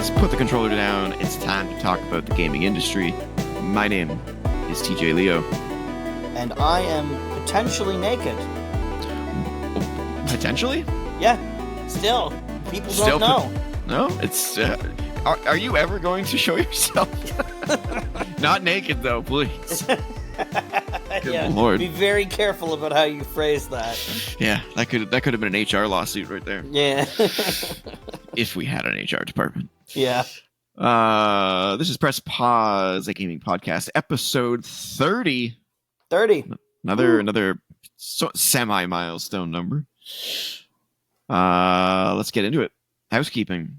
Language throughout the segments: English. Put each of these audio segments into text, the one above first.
Let's put the controller down. It's time to talk about the gaming industry. My name is TJ Leo. And I am potentially naked. Potentially? Yeah, still. People don't know. No, it's... are you ever going to show yourself? Not naked, though, please. Good Lord. Be very careful about how you phrase that. Yeah, that could have been an HR lawsuit right there. Yeah. If we had an HR department. Yeah. This is Press Pause, a gaming podcast, episode 30. 30. Another semi-milestone number. Let's get into it. Housekeeping.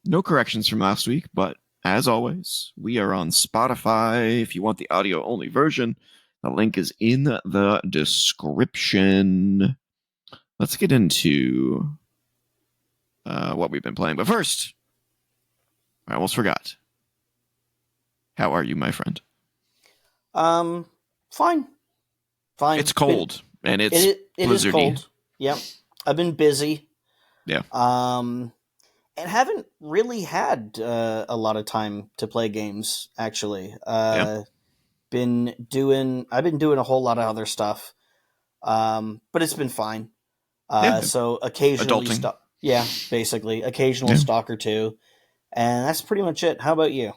No corrections from last week, but as always, we are on Spotify. If you want the audio-only version, the link is in the description. Let's get into what we've been playing. But first, I almost forgot. How are you, my friend? Fine. It's cold, and it's it blizzardy. is cold. Yep. I've been busy. Yeah. And haven't really had a lot of time to play games, actually. I've been doing a whole lot of other stuff. But it's been fine. So occasionally basically. Occasional Stalk or two. And that's pretty much it. How about you?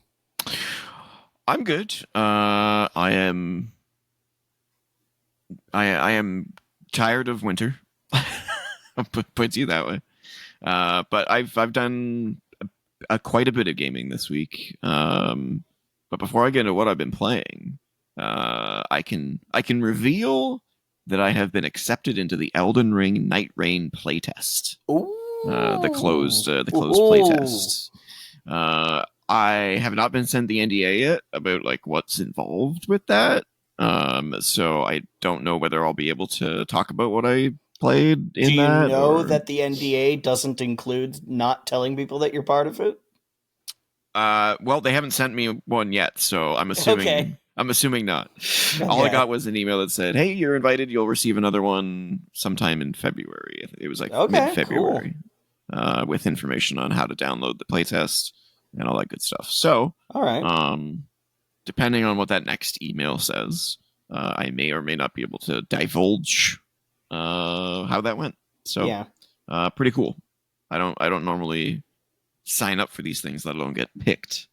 I'm good. I am tired of winter. I'll put you that way. But I've done quite a bit of gaming this week. But before I get into what I've been playing, I can reveal that I have been accepted into the Elden Ring Night Rain playtest. The closed playtest. I have not been sent the NDA yet about like what's involved with that. So I don't know whether I'll be able to talk about what I played in that. Do you know that the NDA doesn't include not telling people that you're part of it? Well, they haven't sent me one yet, so I'm assuming. Okay. I'm assuming not. Okay. All I got was an email that said, "Hey, you're invited. You'll receive another one sometime in February." It was like mid-February, with information on how to download the playtest and all that good stuff. So, all right. Depending on what that next email says, I may or may not be able to divulge how that went. So, yeah. Pretty cool. I don't normally sign up for these things, let alone get picked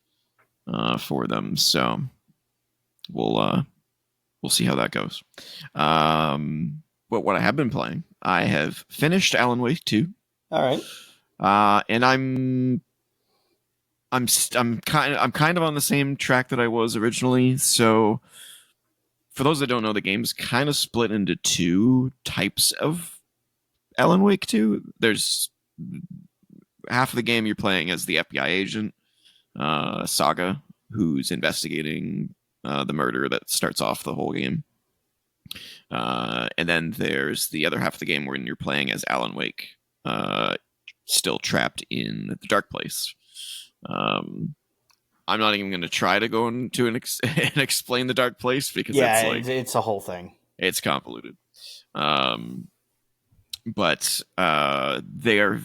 for them. So we'll see how that goes. But what I have been playing, I have finished Alan Wake 2. All right. And I'm kind of on the same track that I was originally. So for those that don't know, the game's kind of split into two types of Alan Wake 2. There's half of the game you're playing as the FBI agent, Saga, who's investigating the murder that starts off the whole game. And then there's the other half of the game when you're playing as Alan Wake, still trapped in the dark place. I'm not even going to try to go into and explain the dark place because it's a whole thing. It's convoluted. But they are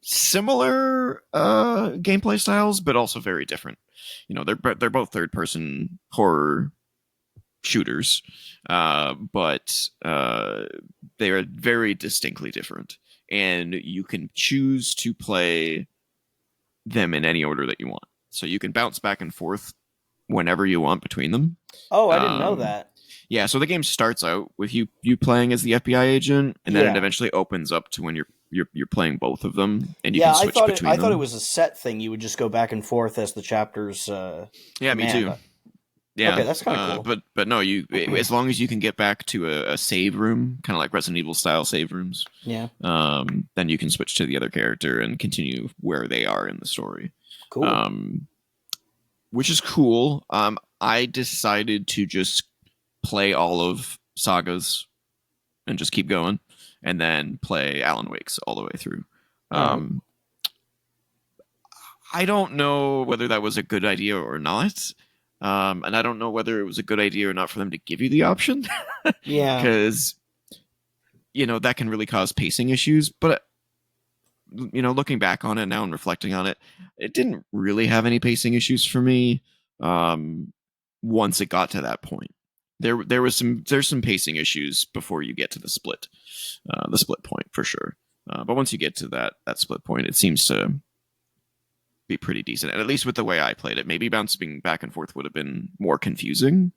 similar gameplay styles, but also very different. You know, they're both third-person horror shooters, but they are very distinctly different, and you can choose to play them in any order that you want. So you can bounce back and forth whenever you want between them. Oh, I didn't know that. Yeah, so the game starts out with you playing as the FBI agent, and then it eventually opens up to when you're playing both of them, and you can switch between them. I thought it was a set thing. You would just go back and forth as the chapters. Yeah, me too. Yeah, okay, that's kind of cool. But no, as long as you can get back to a save room, kind of like Resident Evil style save rooms. Yeah. Then you can switch to the other character and continue where they are in the story. Cool. Which is cool. I decided to just play all of Saga's and just keep going, and then play Alan Wake's all the way through. I don't know whether that was a good idea or not. And I don't know whether it was a good idea or not for them to give you the option. Yeah. Because, that can really cause pacing issues. But looking back on it now and reflecting on it, it didn't really have any pacing issues for me. Um, Once it got to that point, there's some pacing issues before you get to the split point for sure. But once you get to that split point, it seems to be pretty decent. And at least with the way I played it, maybe bouncing back and forth would have been more confusing.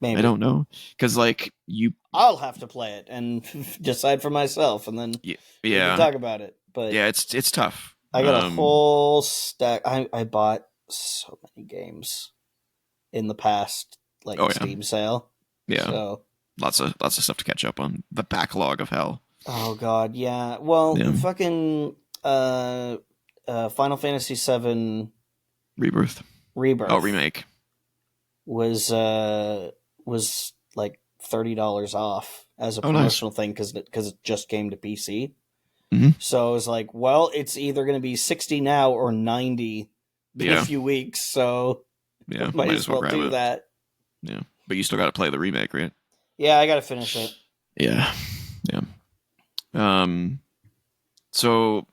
Maybe. I don't know, because like I'll have to play it and decide for myself, and then we can talk about it. But yeah, it's tough. I got a whole stack. I bought so many games in the past, like Steam sale. Yeah, so lots of stuff to catch up on. The backlog of hell. Oh god, yeah. Well, fucking Final Fantasy VII Rebirth. Oh, remake was like $30 off as a promotional thing because it just came to PC. Mm-hmm. So I was like, well, it's either going to be 60 now or 90 in a few weeks. So might as well do that. Yeah, but you still got to play the remake, right? Yeah, I got to finish it. Yeah. So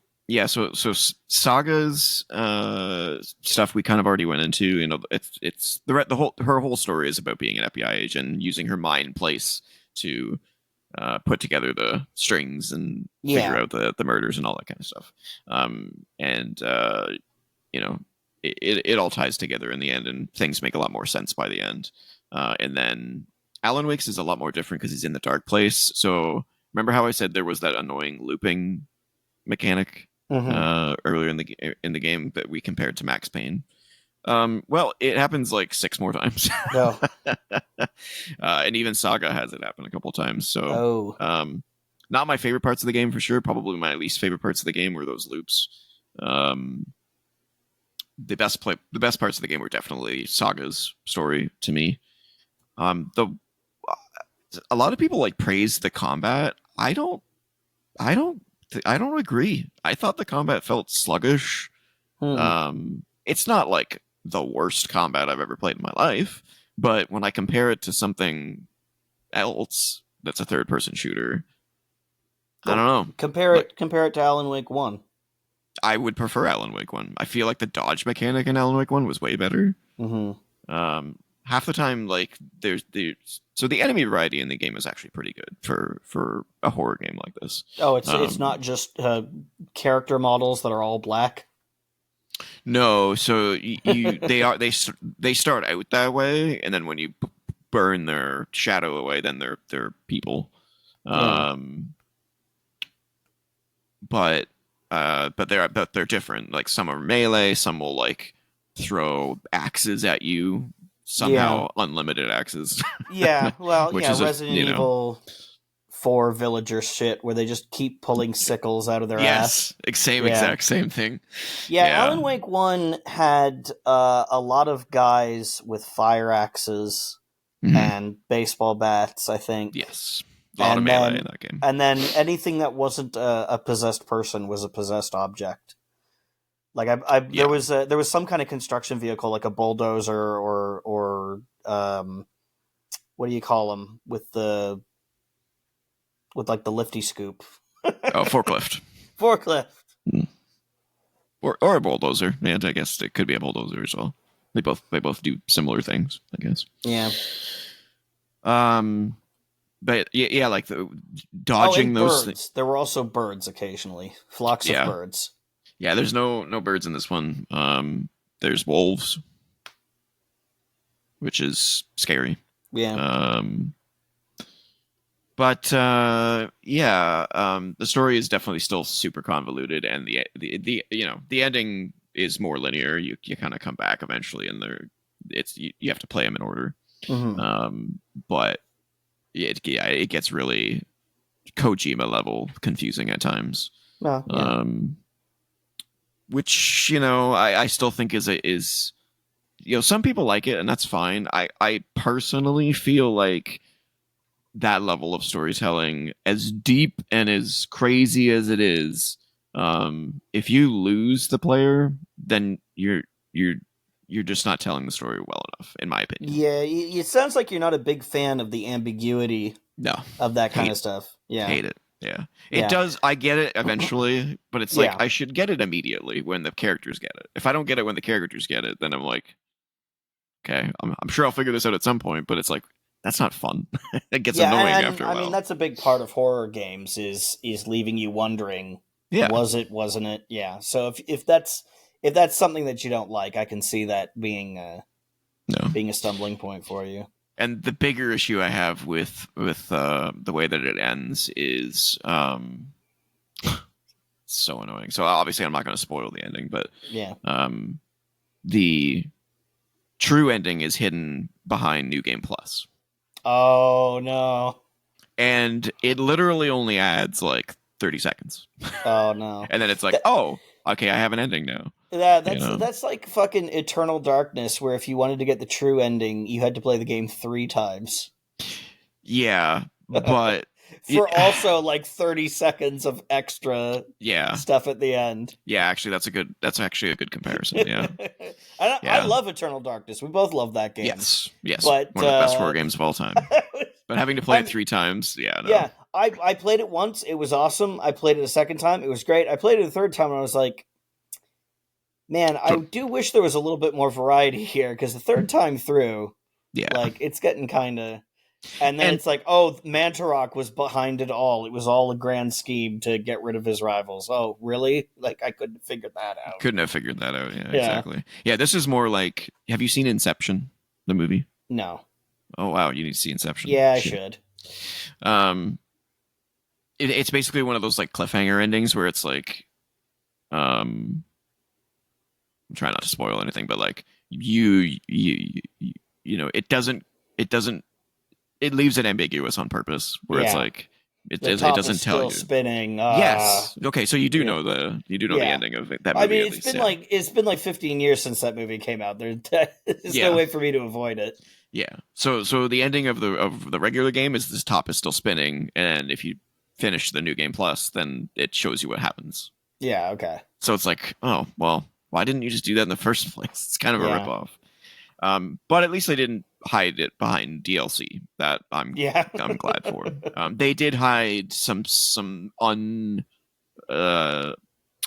Saga's stuff we kind of already went into. You know, it's her whole story is about being an FBI agent, using her mind place to put together the strings and figure out the murders and all that kind of stuff. It all ties together in the end, and things make a lot more sense by the end. And then Alan Wake's is a lot more different because he's in the dark place. So remember how I said there was that annoying looping mechanic earlier in the game that we compared to Max Payne? Well, it happens like 6 more times. No. And even Saga has it happen a couple times. So, not my favorite parts of the game for sure. Probably my least favorite parts of the game were those loops. The best parts of the game were definitely Saga's story to me. A lot of people like praise the combat. I don't agree. I thought the combat felt sluggish. It's not like the worst combat I've ever played in my life, but when I compare it to something else that's a third-person shooter, I don't know. Compare it to Alan Wake 1. I would prefer Alan Wake 1. I feel like the dodge mechanic in Alan Wake 1 was way better. Half the time, like so the enemy variety in the game is actually pretty good for a horror game like this. Oh, it's not just character models that are all black. No, so they start out that way, and then when you burn their shadow away, then they're people. But they're different. Like some are melee, some will like throw axes at you. Somehow unlimited axes. Yeah, well, Resident Evil 4 villager shit where they just keep pulling sickles out of their ass. Exact same thing. Yeah, Alan Wake 1 had a lot of guys with fire axes and baseball bats, I think. Yes. A lot of melee in that game. And then anything that wasn't a possessed person was a possessed object. Like there was some kind of construction vehicle, like a bulldozer or what do you call them with like the lifty scoop? Forklift. Or a bulldozer. And I guess it could be a bulldozer as well. They both do similar things, I guess. Yeah. But yeah, like the dodging those birds. There were also birds occasionally, flocks of birds. Yeah, there's no birds in this one. There's wolves, which is scary. Yeah. But the story is definitely still super convoluted, and the ending is more linear. You kind of come back eventually, and you have to play them in order. But it gets really Kojima level confusing at times. Which I still think is some people like it, and that's fine. I personally feel like that level of storytelling, as deep and as crazy as it is, if you lose the player, then you're just not telling the story well enough, in my opinion. Yeah, it sounds like you're not a big fan of the ambiguity of that kind of stuff. Yeah. Hate it. Yeah. It Yeah, does. I get it eventually, but it's like yeah, I should get it immediately when the characters get it. If I don't get it when the characters get it, then I'm like, okay, I'm sure I'll figure this out at some point, but it's like, that's not fun. It gets yeah, annoying and after a I mean while. that's a big part of horror games is leaving you wondering, Yeah. was it, wasn't it? Yeah. So if that's something that you don't like, I can see that No. being a stumbling point for you. And the bigger issue I have with the way that it ends is so annoying. So obviously I'm not going to spoil the ending, but Yeah. um, the true ending is hidden behind New Game Plus, Oh no. and it literally only adds like 30 seconds, Oh no. and then it's like, That, oh, okay, I have an ending now. yeah, You know? that's like fucking Eternal Darkness, where if you wanted to get the true ending, you had to play the game 3 times Yeah, but it, for also like 30 seconds of extra yeah, stuff at the end. yeah. Actually, that's actually a good comparison. Yeah, I yeah. love Eternal Darkness. We both love that game, Yes, yes. but One of the best horror games of all time. But having to play it I'm 3 times, yeah, no. yeah. I played it once. It was awesome. I played it a second time. It was great. I played it a third time, and I was like, man, I So do wish there was a little bit more variety here, because the third time through, yeah, like, it's getting kind of. And then and it's like, oh, Mantarok was behind it all. It was all a grand scheme to get rid of his rivals. Oh, really? Like, I couldn't figure that out. couldn't have figured that out. Yeah, Yeah. exactly. Yeah, this is more like. Have you seen Inception, the movie? No. Oh wow, you need to see Inception. Yeah, I Shit. should. Um, it's basically one of those like cliffhanger endings where it's like, I'm trying not to spoil anything, but like you know, it doesn't it leaves it ambiguous on purpose, where it's Yeah. like The it top is doesn't tell still you. spinning. Yes. Okay, so you do Yeah. know the Yeah. ending of that I movie mean, at least. Yeah. it's been like 15 years since that movie came out. There's no Yeah. way for me to avoid it. Yeah. So the ending of the regular game is this top is still spinning, and if you finish the new game plus, then it shows you what happens. Yeah. Okay. So it's like, oh well, why didn't you just do that in the first place? It's kind of a Yeah. ripoff. But at least they didn't hide it behind DLC. That Yeah. I'm glad for. They did hide some uh,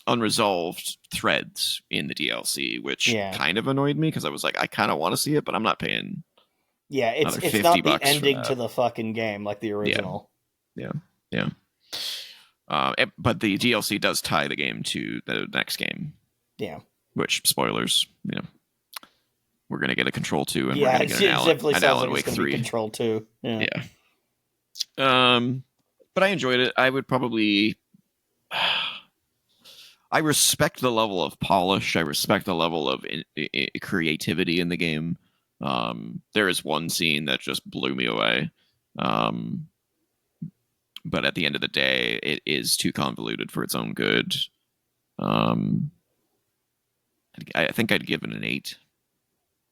unresolved threads in the DLC, which Yeah. kind of annoyed me because I was like, I kind of want to see it, but I'm not paying Yeah. another It's 50 not the bucks for ending to that. the fucking game like the original. Yeah, yeah. But the DLC does tie the game to the next game, Yeah. which spoilers, we're gonna get a Control 2 and we're Yeah. gonna It get definitely an sounds Alan like Wake it's going to be 3. Control 2. Yeah. Yeah. But I enjoyed it. I would probably. I respect the level of polish. I respect the level of creativity in the game. There is one scene that just blew me away. But at the end of the day, it is too convoluted for its own good. Um, I think I'd give it an 8.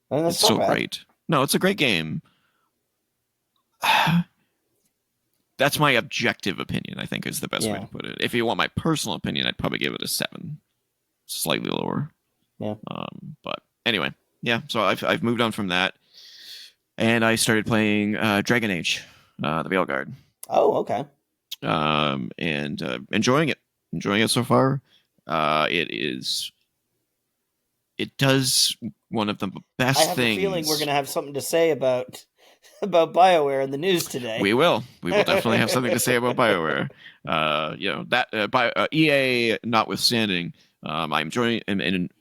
I mean, that's It's not so bad. great. No, it's a great game. That's my objective opinion, I think, is the best way Yeah. to put it. If you want my personal opinion, I'd probably give it a 7. Slightly lower. Yeah. But anyway, yeah, so I've moved on from that. And I started playing Dragon Age, the Veilguard. Oh, okay. And enjoying it. Enjoying it so far. It does one of the best I have things. a feeling we're going to have something to say about BioWare in the news today. We will. We will definitely have something to say about BioWare. EA notwithstanding, I'm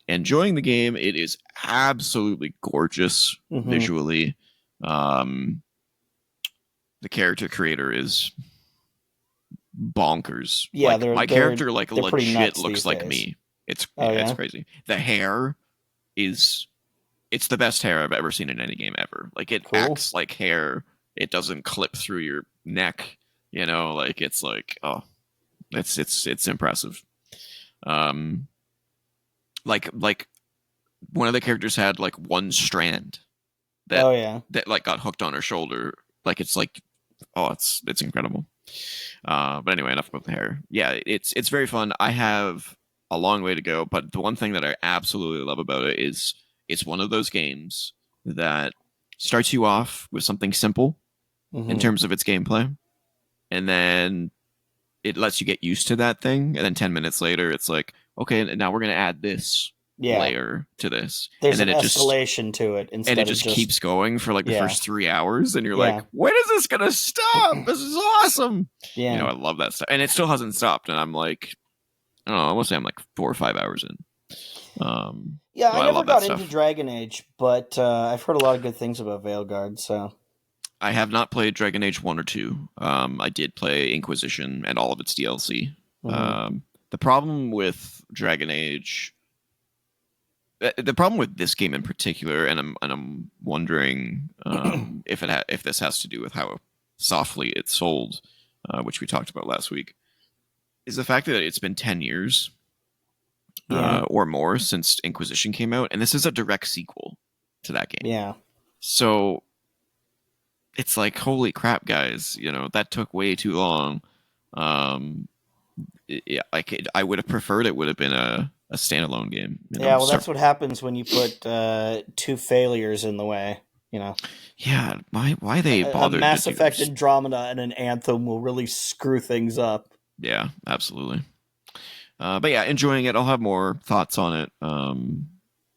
enjoying the game. It is absolutely gorgeous visually. The character creator is bonkers. Yeah, like, my character like they're pretty legit nuts looks these like days. me. It's Oh, it's yeah? crazy. The hair is it's the best hair I've ever seen in any game ever. Like it Cool. acts like hair. It doesn't clip through your neck. Like it's like it's impressive. Like one of the characters had like one strand that Oh, yeah. that like got hooked on her shoulder. Like it's like it's incredible. But anyway, enough about the hair. Yeah, it's very fun. I have a long way to go, but the one thing that I absolutely love about it is it's one of those games that starts you off with something simple in terms of its gameplay, and then it lets you get used to that thing, and then 10 minutes later, it's like, okay, and now we're gonna add this Yeah. layer to this, and There's then an escalation to it it instead of just just keeps going for like the yeah. first 3 hours, and you're like, Yeah. when is this gonna stop? This is awesome. Yeah. I love that stuff, and it still hasn't stopped, and I'm like, I don't know, I want to say I'm like 4 or 5 hours in. Yeah, But I I never love that got into stuff. Dragon Age, but I've heard a lot of good things about Veilguard, so I have not played Dragon Age 1 or 2. I did play Inquisition and all of its DLC. mhm. The problem with Dragon Age, the problem with this game in particular, and I'm wondering if this has to do with how softly it's sold, which we talked about last week, is the fact that it's been 10 years Yeah. or more since Inquisition came out, and this is a direct sequel to that game. Yeah. So it's like, holy crap, guys! That took way too long. Um, yeah, I would have preferred it would have been a standalone game. Yeah, well Start. that's what happens when you put two failures in the way, Yeah, why they A bothered to Mass do Effect this? Andromeda and an Anthem will really screw things up. Yeah, absolutely. But yeah, enjoying it. I'll have more thoughts on it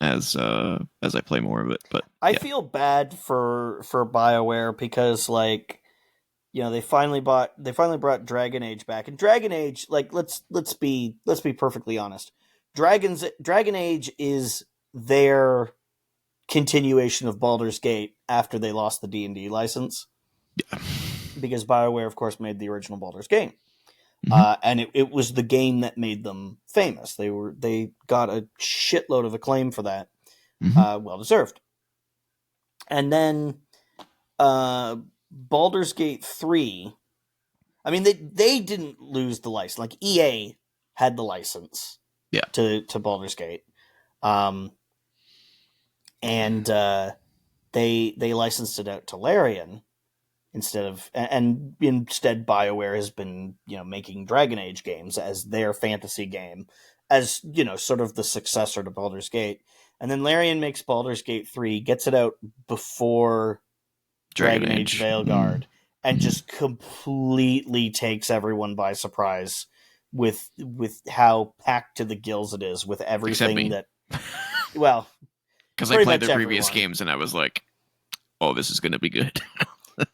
as I play more of it. But I yeah, feel bad for BioWare because they finally brought Dragon Age back. And Dragon Age, like let's be perfectly honest. Dragon Age is their continuation of Baldur's Gate after they lost the D&D license, yeah. because BioWare of course made the original Baldur's Gate. Mm-hmm. And it was the game that made them famous. They got a shitload of acclaim for that, Mm-hmm. well deserved. And then Baldur's Gate 3. I mean, they didn't lose the license. Like EA had the license, Yeah. to Baldur's Gate, and they licensed it out to Larian instead BioWare has been making Dragon Age games as their fantasy game, as sort of the successor to Baldur's Gate. And then Larian makes Baldur's Gate 3, gets it out before Dragon Age Veilguard, and Mm-hmm. just completely takes everyone by surprise with how packed to the gills it is with Except everything me, that well, because I pretty played much their previous everyone. games and I was like, oh, this is going to be good.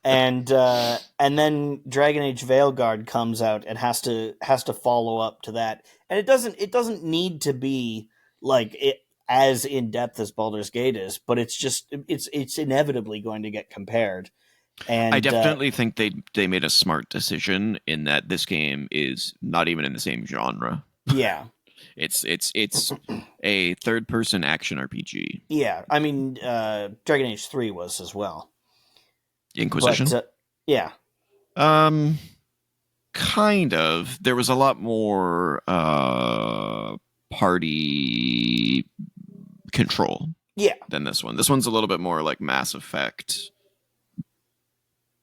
And then Dragon Age Veilguard comes out and has to follow up to that. And it doesn't need to be like it as in depth as Baldur's Gate is, but it's inevitably going to get compared. I And definitely think they made a smart decision in that this game is not even in the same genre. yeah. It's a third person action RPG. Yeah, I mean, Dragon Age 3 was as well. But, Inquisition? yeah. Um kind of. There was a lot more party control Yeah. than this one. This one's a little bit more like Mass Effect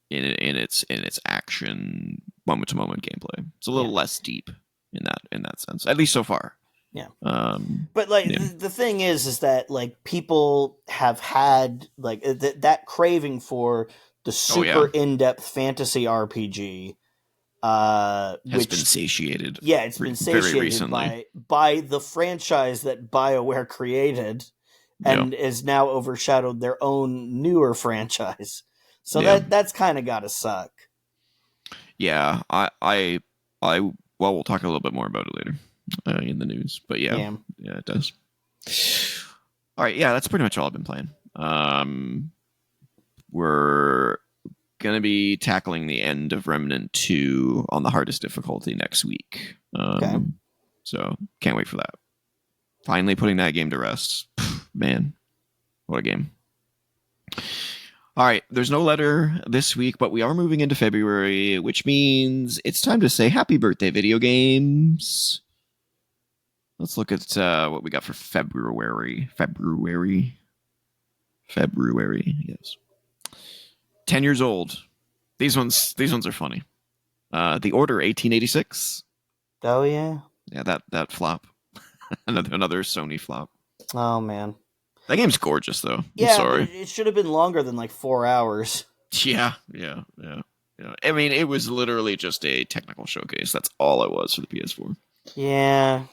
in its action moment to moment gameplay. It's a little Yeah. less deep in that sense, at least so far. Yeah. Um, But, like, yeah. the thing is that, like, people have had, like, that craving for the Oh yeah, super in-depth fantasy RPG, has been which, satiated. yeah, it's been Very satiated recently. by the franchise that BioWare created Yeah, and is now overshadowed their own newer franchise. So yeah, that's kind of got to suck. yeah. I well, we'll talk a little bit more about it later in the news. But yeah, Yeah. yeah, it does. All right, yeah, that's pretty much all I've been playing. We're gonna be tackling the end of Remnant 2 on the hardest difficulty next week. Okay. So can't wait for that. Finally putting that game to rest. Man, what a game. All right, there's no letter this week, but we are moving into February, which means it's time to say happy birthday, video games. Let's look at what we got for February. February, yes. 10 years old. These ones are funny. The Order 1886. Oh yeah. Yeah, that flop. another Sony flop. Oh man. That game's gorgeous though. I'm Yeah, but sorry. it should have been longer than like 4 hours. Yeah. I mean, it was literally just a technical showcase. That's all it was for the PS4. Yeah.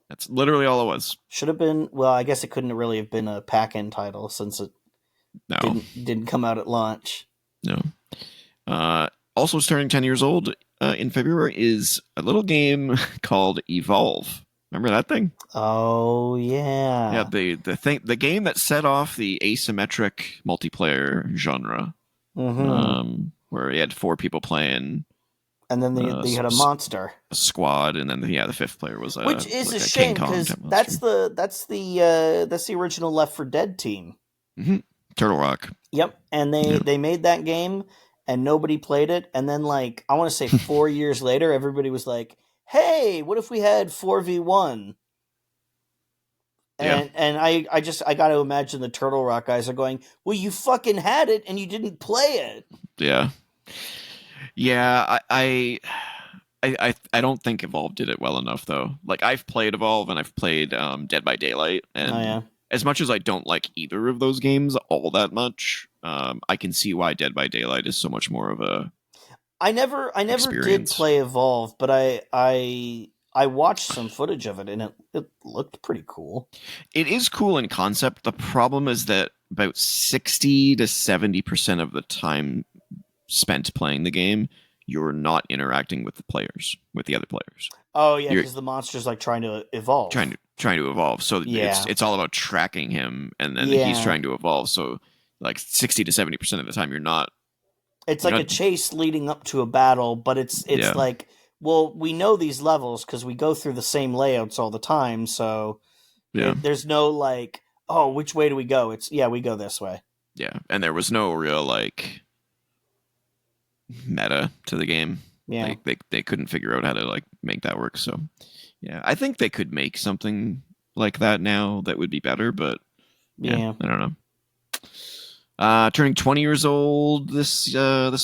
That's literally all it was. Should have been. Well, I guess it couldn't really have been a pack-in title since it No, didn't come out at launch. no. Also, turning 10 years old in February is a little game called Evolve. Remember that thing? Oh Yeah, yeah. the game that set off the asymmetric multiplayer genre, Mm-hmm. where you had four people playing And then you had a monster, a squad, and then the fifth player was which is like a a King shame Kong because type monster. that's the original Left 4 Dead team. Mm-hmm. Turtle Rock. Yep, and Yeah. they made that game, and nobody played it. And then, like, I want to say 4 years later, everybody was like, "Hey, what if we had 4v1?" Yeah. And I got to imagine the Turtle Rock guys are going, "Well, you fucking had it and you didn't play it." Yeah. Yeah. I don't think Evolve did it well enough though. Like I've played Evolve and I've played Dead by Daylight, Oh and yeah. as much as I don't like either of those games all that much, I can see why Dead by Daylight is so much more of a I never did experience. play Evolve, but I watched some footage of it and it looked pretty cool. It is cool in concept. The problem is that about 60 to 70% of the time spent playing the game, you're not interacting with the other players. Oh yeah, You're because the monster's like trying to evolve. trying to evolve. So Yeah. it's all about tracking him, and then he's Yeah. trying to evolve. So like 60 to 70% of the time, It's you're like a not chase leading up to a battle, but it's yeah like, well, we know these levels because we go through the same layouts all the time, so yeah there's no like, oh, which way do we go? It's yeah, we go this way. yeah, and there was no real like meta to the game. Yeah. Like they couldn't figure out how to like make that work. So yeah, I think they could make something like that now that would be better, but yeah, Yeah. I don't know. Turning 20 years old this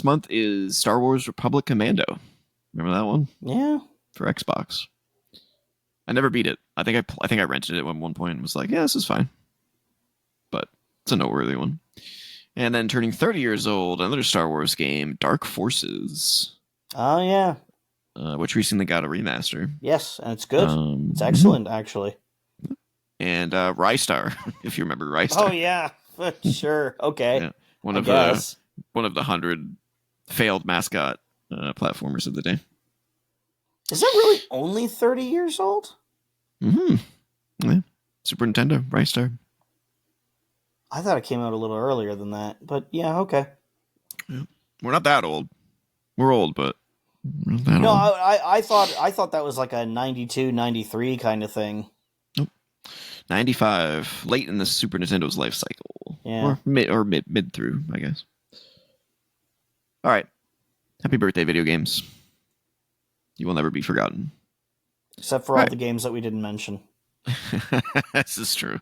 month is Star Wars Republic Commando. Remember that one Yeah. for Xbox? I never beat it. I think I rented it at one point and was like, yeah, this is fine, but it's a noteworthy one. And then turning 30 years old, another Star Wars game, Dark Forces, Oh yeah. which recently got a remaster. Yes, and it's good. It's Mhm. excellent, actually. And Rystar, if you remember Oh Rystar. yeah, sure. Okay, Yeah, one I of the guess. 100 failed mascot platformers of the day. Is that really only 30 years old? Mm-hmm. Yeah. Super Nintendo, Rystar. I thought it came out a little earlier than that, but yeah, okay. Yeah. We're not that old. We're old, but we're not that No, old. I thought that was like a 92, 93 kind of thing. Nope. 95, late in the Super Nintendo's life cycle, Yeah. or mid through, I guess. All right. Happy birthday, video games. You will never be forgotten. Except for All all right. the games that we didn't mention. This is true.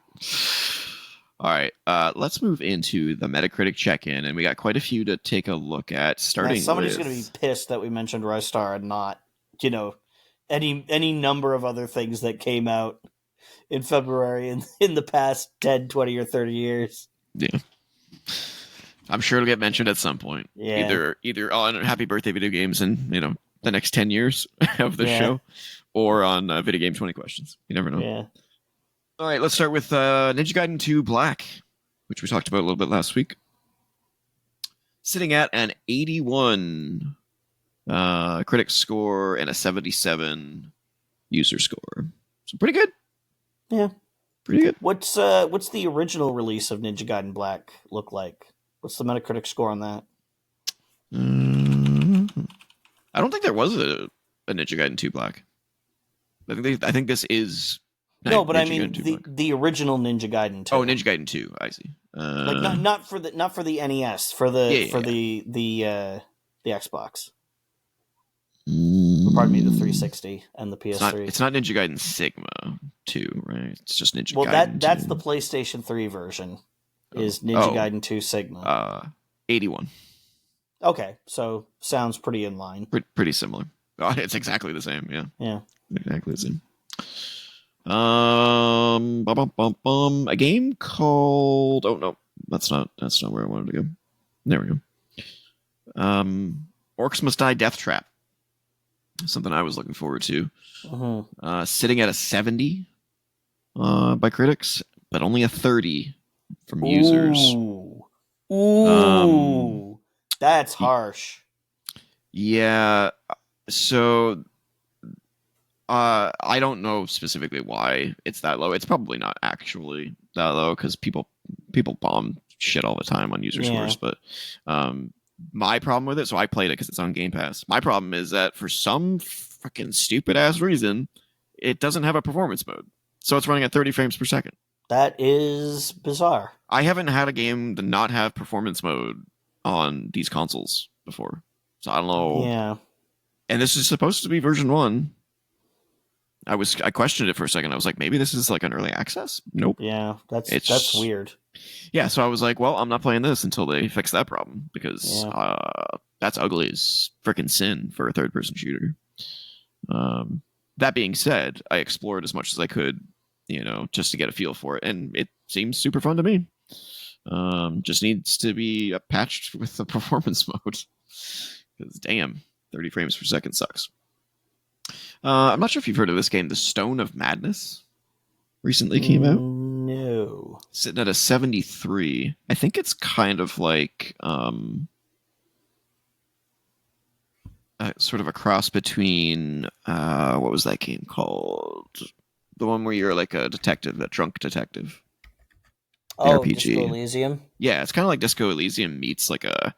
All right, let's move into the Metacritic check-in, and we got quite a few to take a look at. Starting Man, somebody's with, going to be pissed that we mentioned Ristar and not, you know, any number of other things that came out in February in the past 10, 20, or 30 years. yeah, I'm sure it'll get mentioned at some point. Yeah. Either on Happy Birthday Video Games in the next 10 years of the Yeah. show, or on Video Game 20 Questions. You never know. Yeah. All right, let's start with Ninja Gaiden 2 Black, which we talked about a little bit last week. Sitting at an 81 critic score and a 77 user score. So pretty good. Yeah. Pretty good. What's the original release of Ninja Gaiden Black look like? What's the Metacritic score on that? I don't think there was a Ninja Gaiden 2 Black. I think this is No, but Ninja I mean Gaiden 2 Black. the original Ninja Gaiden 2. Oh, Ninja Gaiden 2. I see. Like not for the NES, for the Xbox. Or pardon me, the 360 and the PS3. It's not Ninja Gaiden Sigma 2, right? It's just Ninja Well, Gaiden that's 2. the PlayStation 3 version. Is Ninja Gaiden 2 Sigma. 81. Okay, so sounds pretty in line. Pretty similar. Oh, it's exactly the same. Yeah. Yeah. Exactly the same. A game called. Oh no, that's not where I wanted to go. There we go. Orcs Must Die Death Trap. Something I was looking forward to. Sitting at a 70 by critics, but only a 30 from users. That's harsh. Yeah. So I don't know specifically why it's that low. It's probably not actually that low because people bomb shit all the time on user scores. But my problem with it, so I played it because it's on Game Pass. My problem is that for some fucking stupid ass reason, it doesn't have a performance mode. So it's running at 30 frames per second. That is bizarre. I haven't had a game to not have performance mode on these consoles before. So I don't know. Yeah. And this is supposed to be version 1. I questioned it for a second. I was like, maybe this is like an early access? Nope. Yeah, that's weird. Yeah, so I was like, well, I'm not playing this until they fix that problem because that's ugly as freaking sin for a third-person shooter. That being said, I explored as much as I could, just to get a feel for it, and it seems super fun to me. Just needs to be patched with the performance mode because damn, 30 frames per second sucks. I'm not sure if you've heard of this game, The Stone of Madness. Recently came out. No. Sitting at a 73. I think it's kind of like sort of a cross between what was that game called? The one where you're like a detective, a drunk detective. RPG. Disco Elysium. Yeah, it's kind of like Disco Elysium meets like a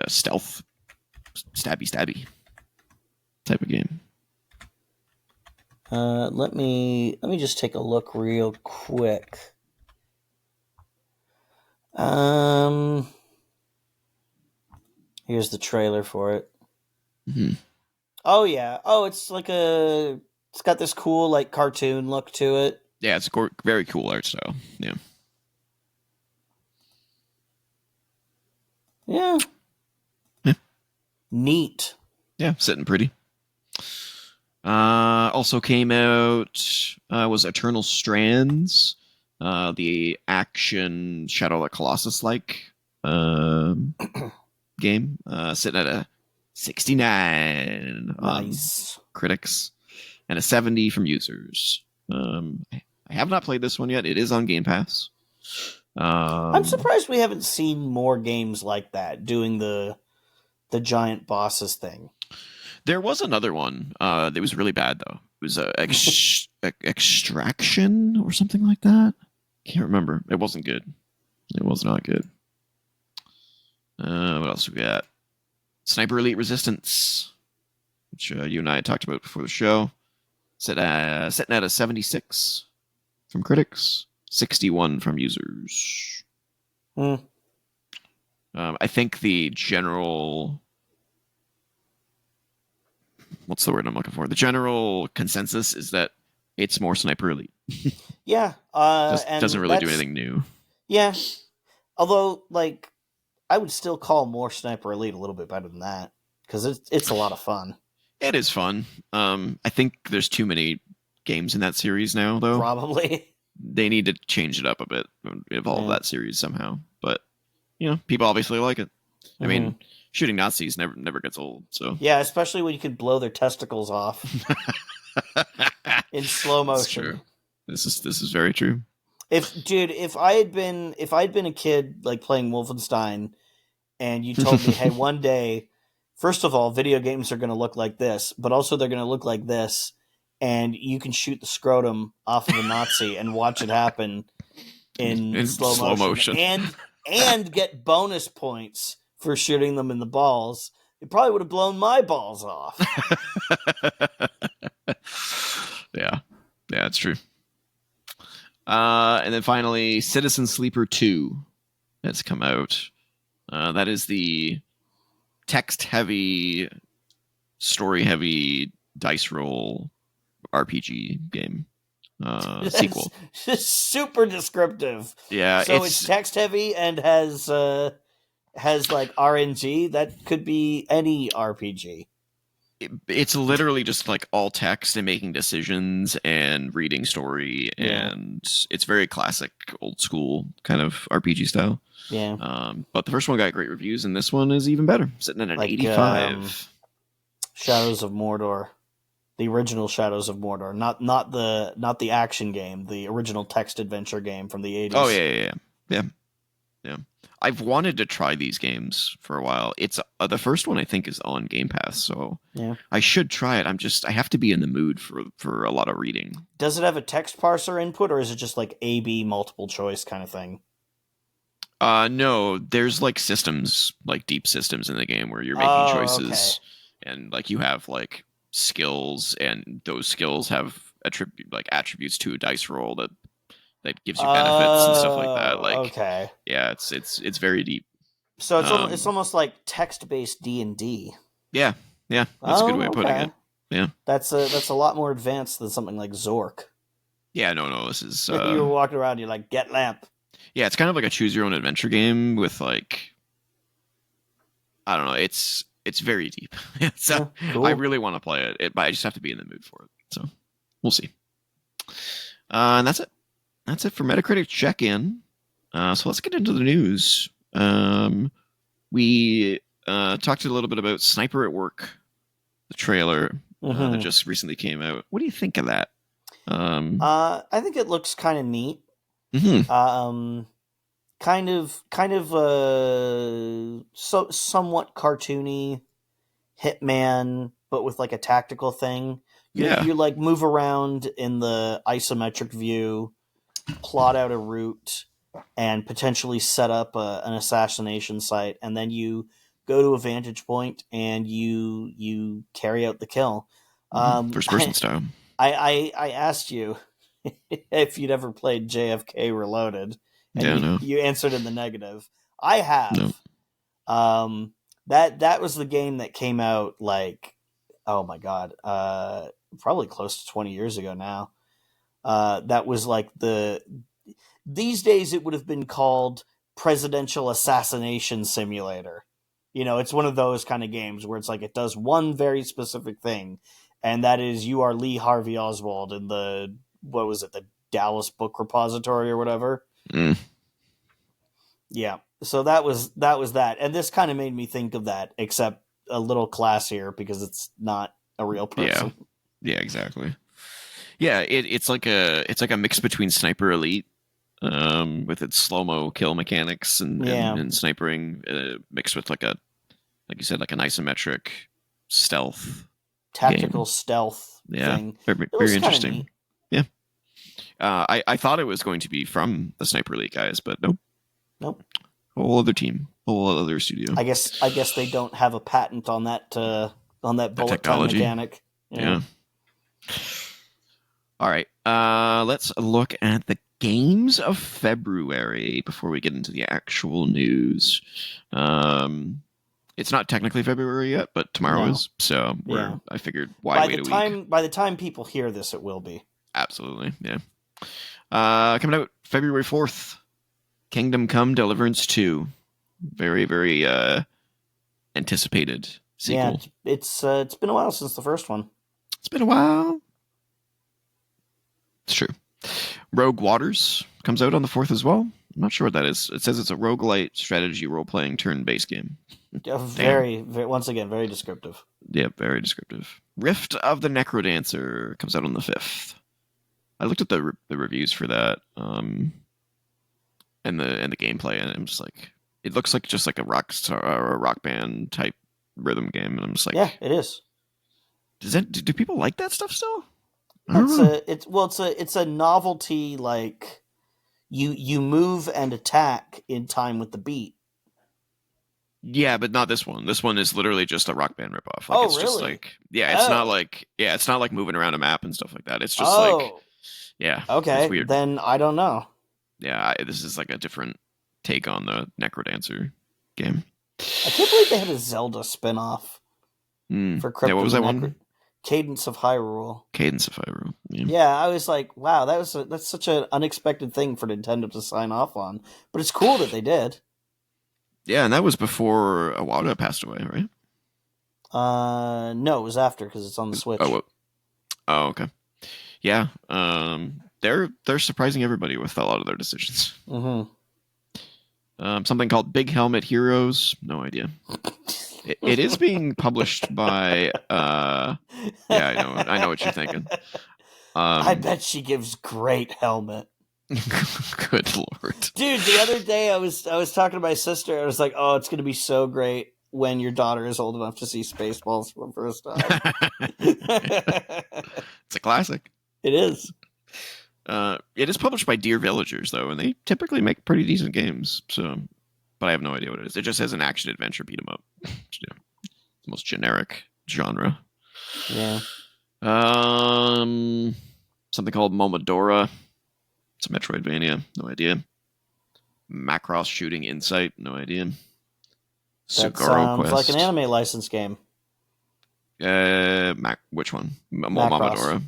stealth stabby type of game. Let me just take a look real quick. Here's the trailer for it. Mm-hmm. Oh yeah. Oh, it's got this cool like cartoon look to it. Yeah, it's very cool art style. Yeah. Yeah. Neat. Yeah, sitting pretty. Also came out was Eternal Strands, the action Shadow of the Colossus like game, sitting at a 69 nice on critics and a 70 from users. I have not played this one yet. It is on Game Pass. I'm surprised we haven't seen more games like that doing the giant bosses thing. There was another one that was really bad, though. It was Extraction or something like that. Can't remember. It wasn't good. It was not good. What else we got? Sniper Elite Resistance, which you and I had talked about before the show. Sitting at a 76 from critics, 61 from users. I think the general... What's the word I'm looking for? The general consensus is that it's more Sniper Elite. Yeah. Doesn't really do anything new. Yeah. Although, like, I would still call more Sniper Elite a little bit better than that because it's a lot of fun. It is fun. I think there's too many games in that series now, though. Probably. They need to change it up a bit, evolve that series somehow. But, people obviously like it. I mean, shooting Nazis never gets old. So yeah, especially when you can blow their testicles off in slow motion. That's true. This is very true. If I had been a kid like playing Wolfenstein, and you told me, hey, one day, first of all, video games are going to look like this, but also they're going to look like this, and you can shoot the scrotum off of a Nazi and watch it happen in slow motion. And get bonus points for shooting them in the balls, it probably would have blown my balls off. Yeah, it's true. And then finally, Citizen Sleeper 2 has come out. That is the text-heavy, story-heavy dice roll RPG game sequel. Super descriptive. Yeah, so it's text-heavy and has like RNG. That could be any RPG. it's literally just like all text and making decisions and reading story, Yeah. and it's very classic, old school kind of RPG style. Yeah. But the first one got great reviews, and this one is even better, sitting at an Like 85. Shadows of Mordor, the original Shadows of Mordor, not the action game, the original text adventure game from the Oh 80s. yeah. I've wanted to try these games for a while. It's the first one I think is on Game Pass, so Yeah. I should try it. I have to be in the mood for a lot of reading. Does it have a text parser input, or is it just like A/B multiple choice kind of thing? No, there's like systems, like deep systems in the game where you're making Oh, okay. choices, and like you have like skills, and those skills have attributes to a dice roll that gives you benefits and stuff like that. Oh, Like, okay. yeah, it's very deep. So it's Um, almost like text based D&D. yeah, yeah, that's a good way Oh, of putting it. okay. Yeah, That's a lot more advanced than something like Zork. yeah, no, this is You were walking around, you're like, get lamp. yeah, it's kind of like a choose your own adventure game with like I don't know, it's very deep. So Cool. I really want to play it, but I just have to be in the mood for it. So we'll see. And that's it. That's it for Metacritic check-in. So let's get into the news. We talked a little bit about Sniper at Work, the trailer that just recently came out. What do you think of that? I think it looks kind of neat. Mm-hmm. Kind of somewhat cartoony Hitman, but with like a tactical thing. You like move around in the isometric view, plot out a route, and potentially set up an assassination site, and then you go to a vantage point and you carry out the kill. First person style. I asked you if you'd ever played JFK Reloaded, and you answered in the negative. I have. No. That was the game that came out like, oh my god, probably close to 20 years ago now. That was like these days it would have been called Presidential Assassination Simulator. You know, it's one of those kind of games where it's like it does one very specific thing, and that is you are Lee Harvey Oswald in the the Dallas Book Repository or whatever. Yeah, so that was that, and this kind of made me think of that, except a little classier because it's not a real person. Yeah, exactly. Yeah, it's like a mix between Sniper Elite, with its slow mo kill mechanics and snipering, mixed with like you said, like an isometric stealth tactical game. stealth thing. Very interesting. Yeah. I thought it was going to be from the Sniper Elite guys, but nope. Whole other team, whole other studio. I guess they don't have a patent on that bullet time mechanic. Yeah. All right. Let's look at the games of February before we get into the actual news. It's not technically February yet, but tomorrow is. So I figured why wait a week? By the time people hear this, it will be. Absolutely, yeah. Coming out February 4th, Kingdom Come Deliverance 2. Very, very anticipated sequel. Yeah, it's been a while since the first one. It's been a while. It's true. Rogue Waters comes out on the 4th as well. I'm not sure what that is. It says it's a roguelite strategy role-playing turn-based game. Very, once again, very descriptive. Yeah, very descriptive. Rift of the Necrodancer comes out on the 5th. I looked at the reviews for that, and the gameplay, and I'm just like, it looks like just like a rock band type rhythm game, and I'm just like, yeah, it is. Do people like that stuff still? It's a novelty, like you move and attack in time with the beat. Yeah, but not this one. This one is literally just a Rock Band ripoff. Like, it's really? Just like, it's not like moving around a map and stuff like that. It's just like, yeah. Okay, it's weird. Then I don't know. Yeah, this is like a different take on the Necrodancer game. I can't believe they had a Zelda spinoff for Crypt what was that one? Cadence of Hyrule. Cadence of Hyrule. Yeah, I was like, wow, that's such an unexpected thing for Nintendo to sign off on. But it's cool that they did. Yeah, and that was before Iwata passed away, right? No, it was after because it's on the Switch. Oh, okay. Yeah. They're surprising everybody with a lot of their decisions. Mm-hmm. Something called Big Helmet Heroes. No idea. It is being published by. Yeah, I know what you're thinking. I bet she gives great helmet. Good lord, dude! The other day I was talking to my sister. I was like, "Oh, it's gonna be so great when your daughter is old enough to see Spaceballs for the first time." It's a classic. It is. It is published by Dear Villagers, though, and they typically make pretty decent games. So, but I have no idea what it is. It just has an action adventure beat 'em up. Yeah, the most generic genre. Yeah. Something called Momodora. It's a Metroidvania. No idea. Macross Shooting Insight. No idea. That sounds Quest. Like an anime license game. Which one? Momodora.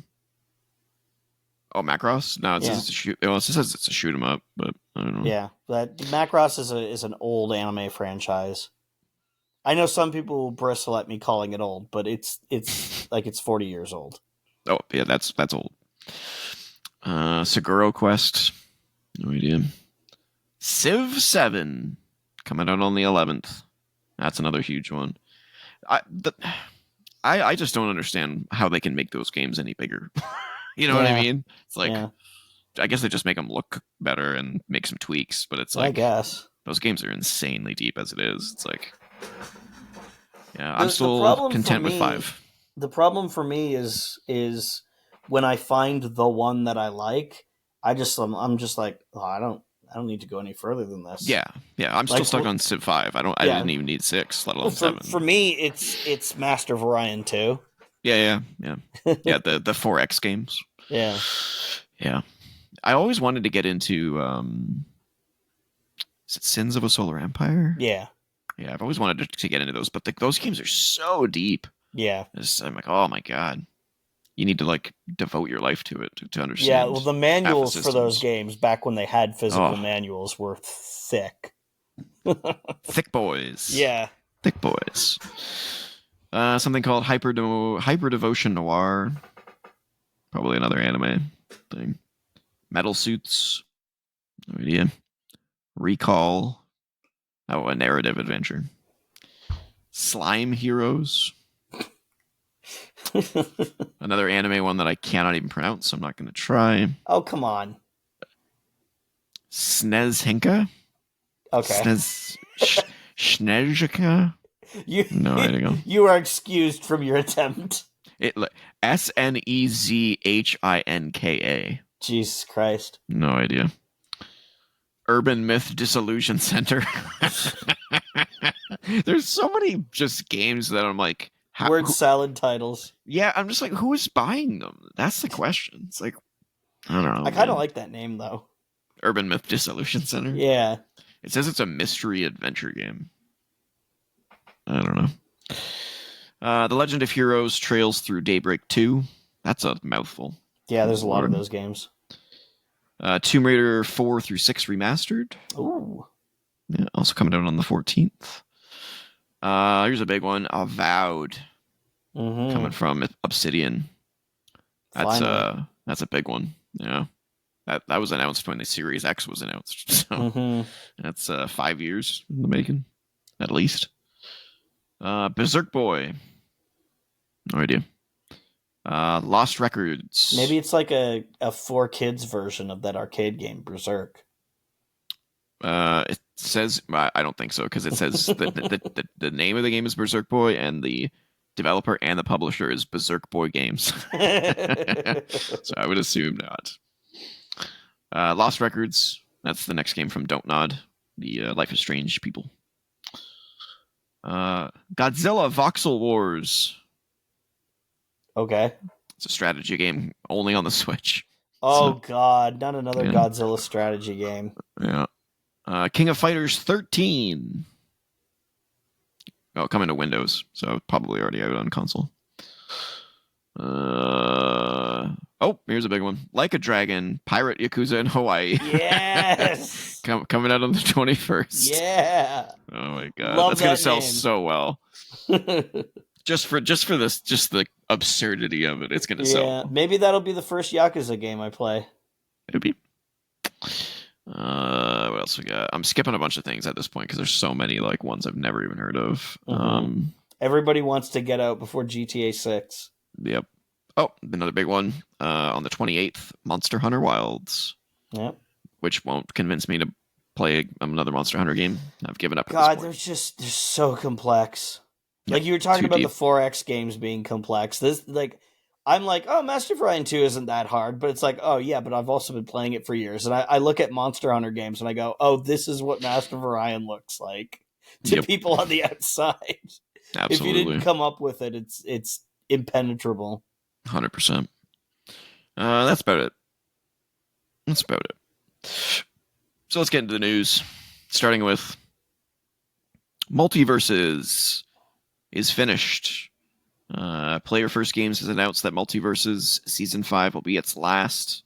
Oh, Macross? No, it says it's a shoot. Well, it says it's a shoot 'em up, but I don't know. Yeah, that Macross is an old anime franchise. I know some people will bristle at me calling it old, but it's like it's 40 years old. Oh yeah, that's old. Seguro Quest. No idea. Civ 7 coming out on the 11th. That's another huge one. I just don't understand how they can make those games any bigger. You know what I mean? It's like, I guess they just make them look better and make some tweaks, but it's like, I guess those games are insanely deep as it is. It's like, I'm still content with 5. The problem for me is when I find the one that I like, I'm just like, oh, I don't need to go any further than this. Yeah. I'm still stuck on Civ 5. I didn't even need 6, let alone 7. For me, it's Master of Orion 2. Yeah. Yeah, the 4X games. Yeah. I always wanted to get into is it Sins of a Solar Empire? Yeah, I've always wanted to get into those, but those games are so deep. Yeah. I'm like, oh my god. You need to like devote your life to it to understand. Yeah, well, the manuals for those games back when they had physical manuals were thick. Thick boys. Yeah. Thick boys. Something called Hyper Devotion Noir. Probably another anime thing. Metal Suits. No idea. Recall. Oh, a narrative adventure. Slime Heroes. Another anime one that I cannot even pronounce, so I'm not going to try. Oh, come on. Snezhenka? Okay. Snezhenka? No idea. You are excused from your attempt. Snezhinka. Jesus Christ. No idea. Urban Myth Disillusion Center. There's so many just games that I'm like... Word salad titles. Yeah, I'm just like, who is buying them? That's the question. It's like, I don't know. I kind of like that name, though. Urban Myth Disillusion Center? Yeah. It says it's a mystery adventure game. I don't know. The Legend of Heroes Trails Through Daybreak 2. That's a mouthful. Yeah, there's a lot of those games. Tomb Raider 4 through 6 Remastered. Ooh. Yeah, also coming out on the 14th. Here's a big one. Avowed. Coming from Obsidian. That's a big one. Yeah. That was announced when the Series X was announced. So that's 5 years in the making, at least. Berserk Boy. No idea. Lost Records. Maybe it's like a 4Kids version of that arcade game, Berserk. It says, I don't think so, because it says the name of the game is Berserk Boy, and the developer and the publisher is Berserk Boy Games. So I would assume not. Lost Records. That's the next game from Don't Nod, the Life is Strange people. Godzilla Voxel Wars. Okay. It's a strategy game only on the Switch. Oh, God. Not another Godzilla strategy game. Yeah. King of Fighters 13. Oh, coming to Windows, so probably already out on console. Here's a big one. Like a Dragon, Pirate Yakuza in Hawaii. Yes! Coming out on the 21st. Yeah! Oh my god. That's going to sell so well. just for this, just the absurdity of it, it's gonna sell. Yeah, maybe that'll be the first Yakuza game I play. Maybe. What else we got? I'm skipping a bunch of things at this point because there's so many like ones I've never even heard of. Everybody wants to get out before GTA 6. Yep. Oh, another big one. On the 28th, Monster Hunter Wilds. Yep. Which won't convince me to play another Monster Hunter game. I've given up. God, they're so complex. Yep. Like you were talking about deep. the 4X games being complex. I'm like, oh, Master of Orion 2 isn't that hard, but it's like, oh yeah, but I've also been playing it for years. And I look at Monster Hunter games and I go, oh, this is what Master of Orion looks like to people on the outside. Absolutely. If you didn't come up with it, it's impenetrable. 100%. That's about it. So let's get into the news. Starting with Multiverses is finished. Player First Games has announced that Multiverses Season 5 will be its last,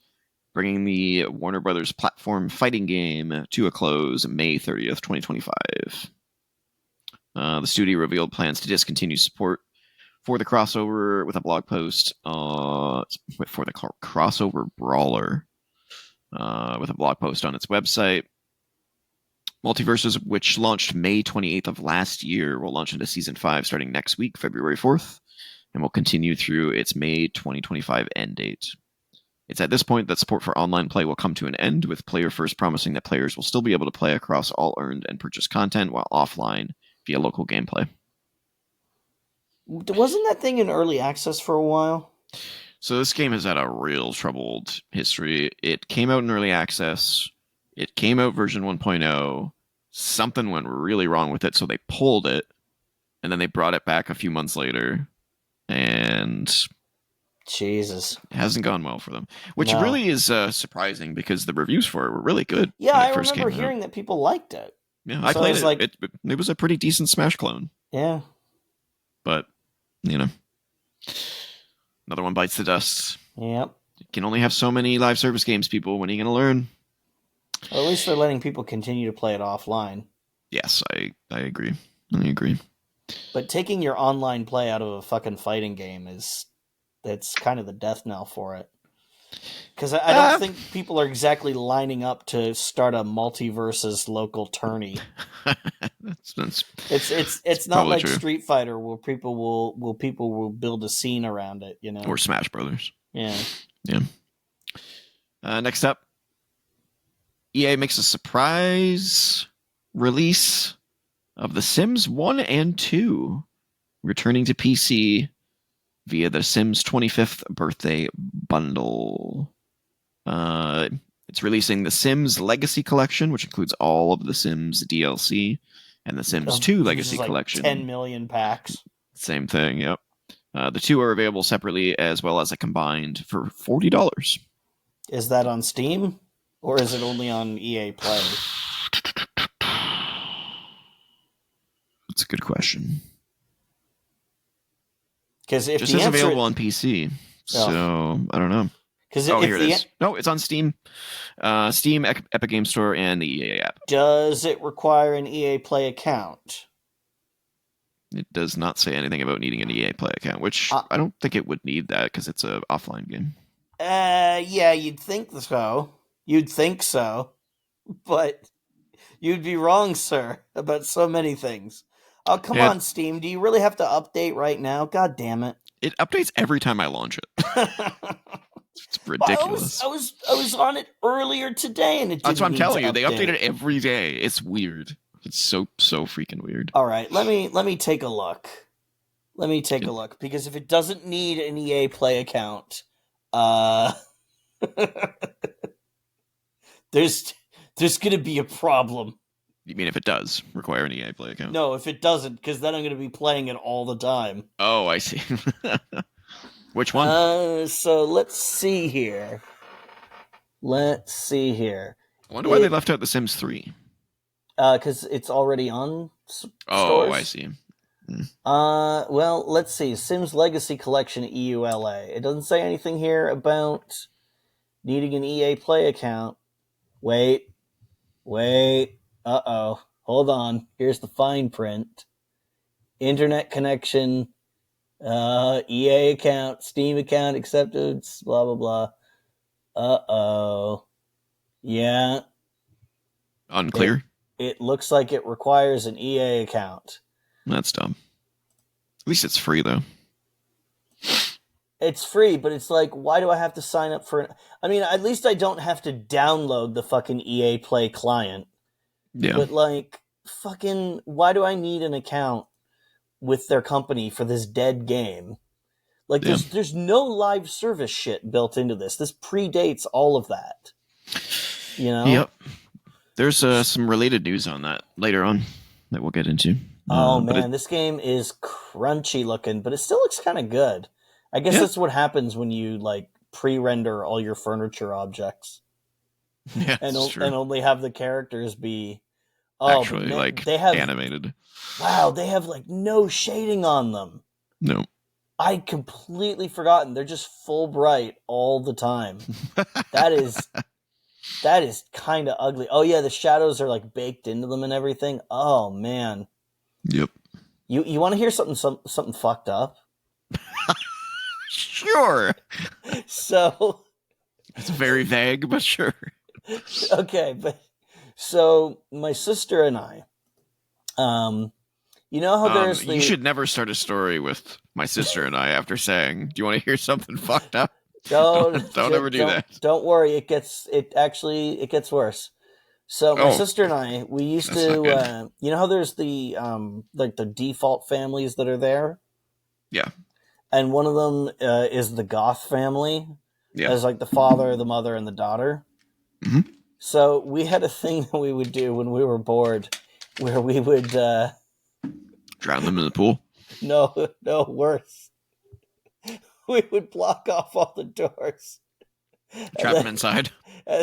bringing the Warner Brothers platform fighting game to a close May 30th, 2025. The studio revealed plans to discontinue support for the crossover with a blog post for the crossover brawler with a blog post on its website. Multiverses, which launched May 28th of last year, will launch into Season 5 starting next week, February 4th, and will continue through its May 2025 end date. It's at this point that support for online play will come to an end, with Player First promising that players will still be able to play across all earned and purchased content while offline via local gameplay. Wasn't that thing in early access for a while? So this game has had a real troubled history. It came out in early access. It came out version 1.0. Something went really wrong with it, so they pulled it, and then they brought it back a few months later, and Jesus, it hasn't gone well for them, which really is surprising because the reviews for it were really good. Yeah, I remember hearing that people liked it. Yeah, I played it. It was a pretty decent Smash clone. Yeah. But, another one bites the dust. Yep. You can only have so many live service games, people. When are you going to learn? Well, at least they're letting people continue to play it offline. Yes, I agree. I agree. But taking your online play out of a fucking fighting game that's kind of the death knell for it. Because I don't think people are exactly lining up to start a Multiverses local tourney. It's not like true. Street Fighter where people will build a scene around it, Or Smash Brothers. Yeah. Next up, EA makes a surprise release of The Sims 1 and 2, returning to PC via the Sims 25th birthday bundle. It's releasing the Sims Legacy Collection, which includes all of the Sims DLC, and the Sims 2 Legacy Collection. 10 million packs. Same thing, yep. The two are available separately as well as a combined for $40. Is that on Steam? Or is it only on EA Play? That's a good question. Because if just is available on PC, so I don't know. Here it is. No, it's on Steam, Steam, Epic Game Store, and the EA app. Does it require an EA Play account? It does not say anything about needing an EA Play account, which I don't think it would need that because it's an offline game. Yeah, you'd think so. But you'd be wrong, sir, about so many things. Oh, come on, Steam. Do you really have to update right now? God damn it. It updates every time I launch it. It's ridiculous. Well, I was on it earlier today, and it didn't. That's what I'm telling you. They update it every day. It's weird. It's so freaking weird. All right, let me take a look. Because if it doesn't need an EA Play account, there's going to be a problem. You mean if it does require an EA Play account? No, if it doesn't, because then I'm going to be playing it all the time. Oh, I see. Which one? So let's see here. I wonder why they left out The Sims 3. Because it's already on stores. Oh, I see. Well, let's see. Sims Legacy Collection EULA. It doesn't say anything here about needing an EA Play account. Wait. Uh-oh. Hold on. Here's the fine print. Internet connection EA account, Steam account, acceptance, blah, blah, blah. Uh-oh. Yeah, it Unclear. it looks like it requires an EA account. That's dumb. At least it's free though. It's free, but it's like, why do I have to sign up for it? I mean, at least I don't have to download the fucking EA Play client. Yeah. But like, fucking, why do I need an account with their company for this dead game? Like, there's no live service shit built into this. This predates all of that. You know? Yep. There's some related news on that later on that we'll get into. Oh man, this game is crunchy looking, but it still looks kind of good. I guess that's what happens when you like pre-render all your furniture objects, and only have the characters be actually like they have animated. Wow, they have like no shading on them. No, I'd completely forgotten. They're just full bright all the time. That is kind of ugly. Oh yeah, the shadows are like baked into them and everything. Oh man. Yep. You want to hear something fucked up? Sure. So it's very vague, but sure. Okay, but so my sister and I, you know how there's you should never start a story with my sister and I after saying, "Do you want to hear something fucked up?" Don't ever do that. Don't worry, it gets worse. So my sister and I, we used to, you know how there's the like the default families that are there? Yeah. And one of them is the Goth family. Yeah. As like the father, the mother, and the daughter. Mm-hmm. So we had a thing that we would do when we were bored, where we would drown them in the pool. No, worse. We would block off all the doors. Trap them inside.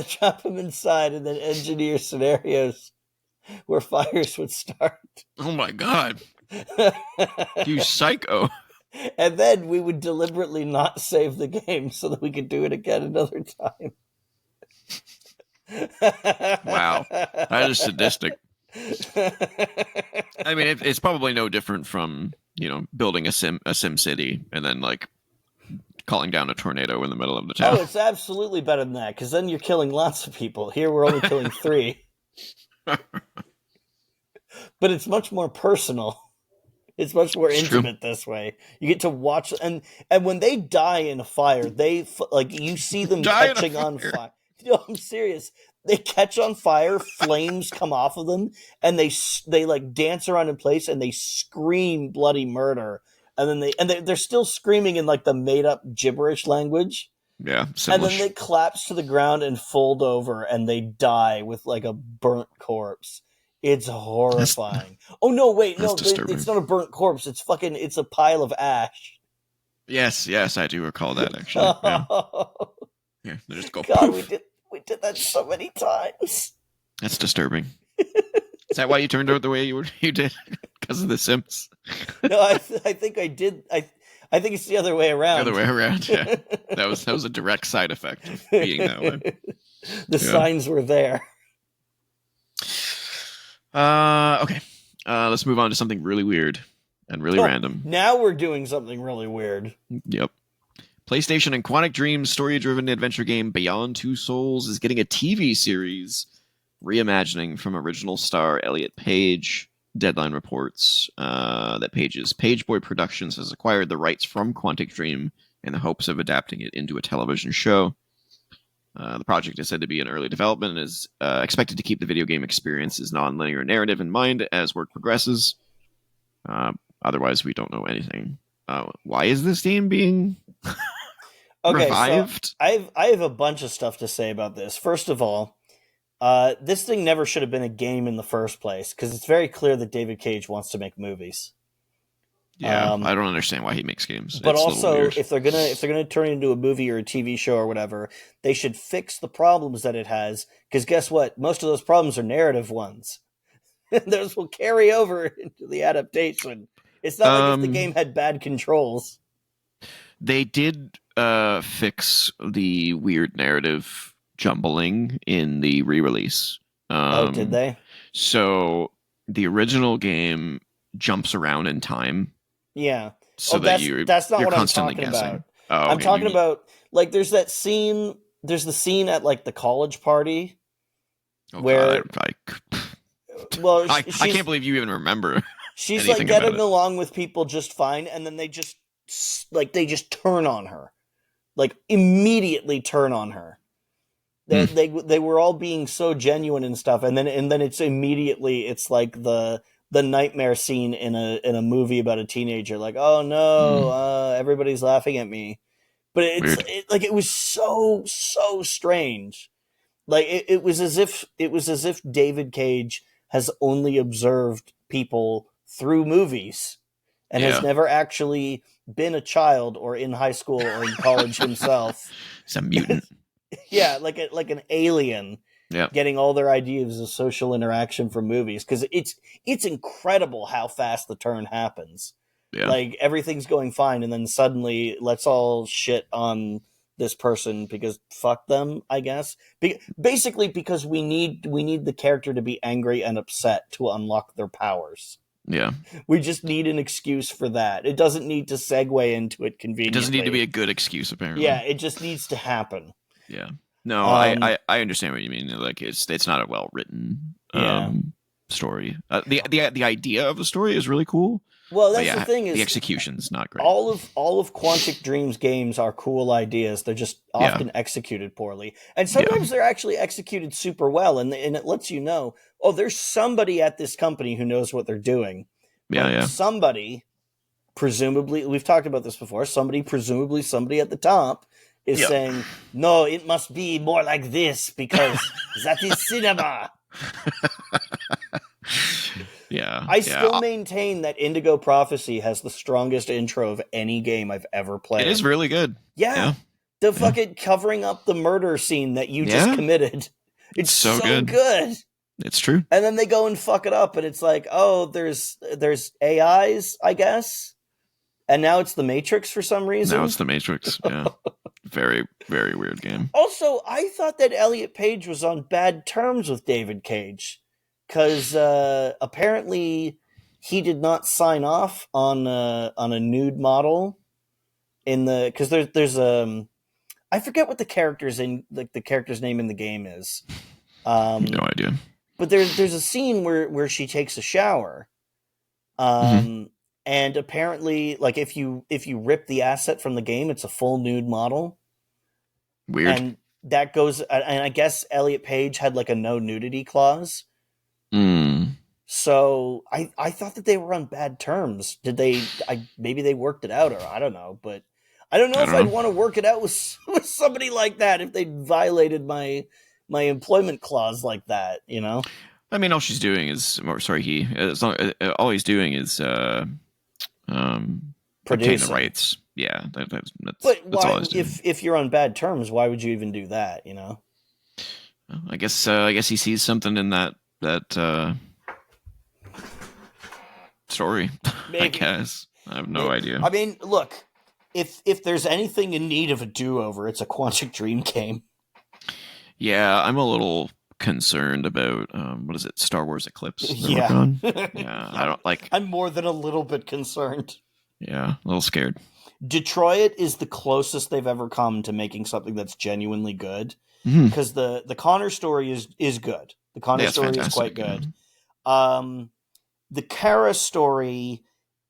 Trap them inside, and then engineer scenarios where fires would start. Oh my god! You psycho! And then we would deliberately not save the game so that we could do it again another time. Wow, that is sadistic. I mean, it's probably no different from building a sim city and then like calling down a tornado in the middle of the town. Oh, it's absolutely better than that, because then you're killing lots of people. Here we're only killing 3. But it's much more personal. It's much more intimate this way. You get to watch, and when they die in a fire, you see them catching on fire. No, I'm serious. They catch on fire, flames come off of them, and they like dance around in place, and they scream bloody murder. And then they're still screaming in like the made up gibberish language. Yeah. And then they collapse to the ground and fold over, and they die with like a burnt corpse. It's horrifying. Oh no, wait, no, it's not a burnt corpse. It's a pile of ash. Yes, I do recall that actually. Yeah, they just go. God, we did that so many times. That's disturbing. Is that why you turned out the way you did? Because of The Sims? No, I think I did. I think it's the other way around. The other way around, yeah. That was a direct side effect of being that way. The signs were there. Okay. Let's move on to something really weird and really random. Now we're doing something really weird. Yep. PlayStation and Quantic Dream's story-driven adventure game Beyond Two Souls is getting a TV series reimagining from original star Elliot Page. Deadline reports that Page's Pageboy Productions has acquired the rights from Quantic Dream in the hopes of adapting it into a television show. The project is said to be in early development and is expected to keep the video game experience's non-linear narrative in mind as work progresses. Otherwise, we don't know anything. Why is this game being revived? So I have a bunch of stuff to say about this. First of all, this thing never should have been a game in the first place, because it's very clear that David Cage wants to make movies. Yeah, I don't understand why he makes games. But also, if they're gonna turn it into a movie or a TV show or whatever, they should fix the problems that it has. Because guess what? Most of those problems are narrative ones. Those will carry over into the adaptation. It's not like if the game had bad controls. They did fix the weird narrative jumbling in the re-release. Did they? So the original game jumps around in time. Yeah. so Oh, that that's not you're what I'm constantly talking guessing. about. Oh, I'm okay. You talking need. about like there's that scene. There's the scene at like the college party Oh God, where, well, I can't believe you even remember she's like anything about getting it. along with people just fine, and then they just turn on her, like immediately turn on her. Hmm. They were all being so genuine and stuff, and then it's like the nightmare scene in a movie about a teenager, like, oh no, Hmm. everybody's laughing at me, but Weird. like it was so strange. Like it was as if David Cage has only observed people through movies and has Yeah. never actually been a child or in high school or in college himself. He's a mutant. Yeah, like an alien Yeah. getting all their ideas of social interaction from movies, because it's incredible how fast the turn happens. Yeah. Like everything's going fine, and then suddenly let's all shit on this person because fuck them, I guess. Basically, because we need the character to be angry and upset to unlock their powers. Yeah. We just need an excuse for that. It doesn't need to segue into it It doesn't need to be conveniently. a good excuse, apparently. Yeah, it just needs to happen. Yeah. No, Um, I understand what you mean. Like it's not a well written yeah. story. The idea of the story is really cool, Well, but that's the yeah, thing the is execution's not great. all of Quantic Dream's games are cool ideas. They're just Yeah. often executed poorly, and Yeah. sometimes they're actually executed super well, and it lets you know, oh, there's somebody at this company who knows what they're doing. Yeah. But Yeah. somebody, presumably, we've talked about this before. Presumably, somebody at the top is Yeah. saying, "No, it must be more like this because that is cinema." Yeah. I Yeah. still maintain that Indigo Prophecy has the strongest intro of any game I've ever It is played. really good. Yeah. Yeah. The Yeah. fucking covering up the murder scene that you just Yeah. committed. It's So so good. good. It's true. And then they go and fuck it up, and it's like, oh, there's AIs, I guess. And now it's the Matrix for some reason. Now it's the Matrix. Yeah. Very, very weird game. Also, I thought that Elliot Page was on bad terms with David Cage, because apparently he did not sign off on a nude model in the, because there's I forget what the character's in, like the character's name in the game is, No idea. but there's a scene where she takes a shower, Mhm. and apparently, like if you rip the asset from the game, it's a full nude model. Weird. And that goes, and I guess Elliot Page had like a no nudity clause. Mm. So I thought that they were on bad terms. Did they? Maybe they worked it out, or I don't know. But I don't know I if don't I'd know. want to work it out with somebody like that if they violated my employment clause like that. You know? I mean, all she's doing is, or sorry, all he's doing is obtain the Producing. rights. Yeah, that's But that's all why? he's doing. If you're on bad terms, why would you even do that? You know? Well, I guess he sees something in that story. I Maybe. guess I have no idea. I mean, look. If there's anything in need of a do-over, it's a Quantic Dream game. Yeah, I'm a little concerned about what is it, Star Wars Eclipse? They're Yeah. working on. Yeah, I don't like. I'm more than a little bit concerned. Yeah, a little scared. Detroit is the closest they've ever come to making something that's genuinely good, Mhm. because the Connor story is good. The Connor Yeah, it's story is fantastic. quite good. The Kara story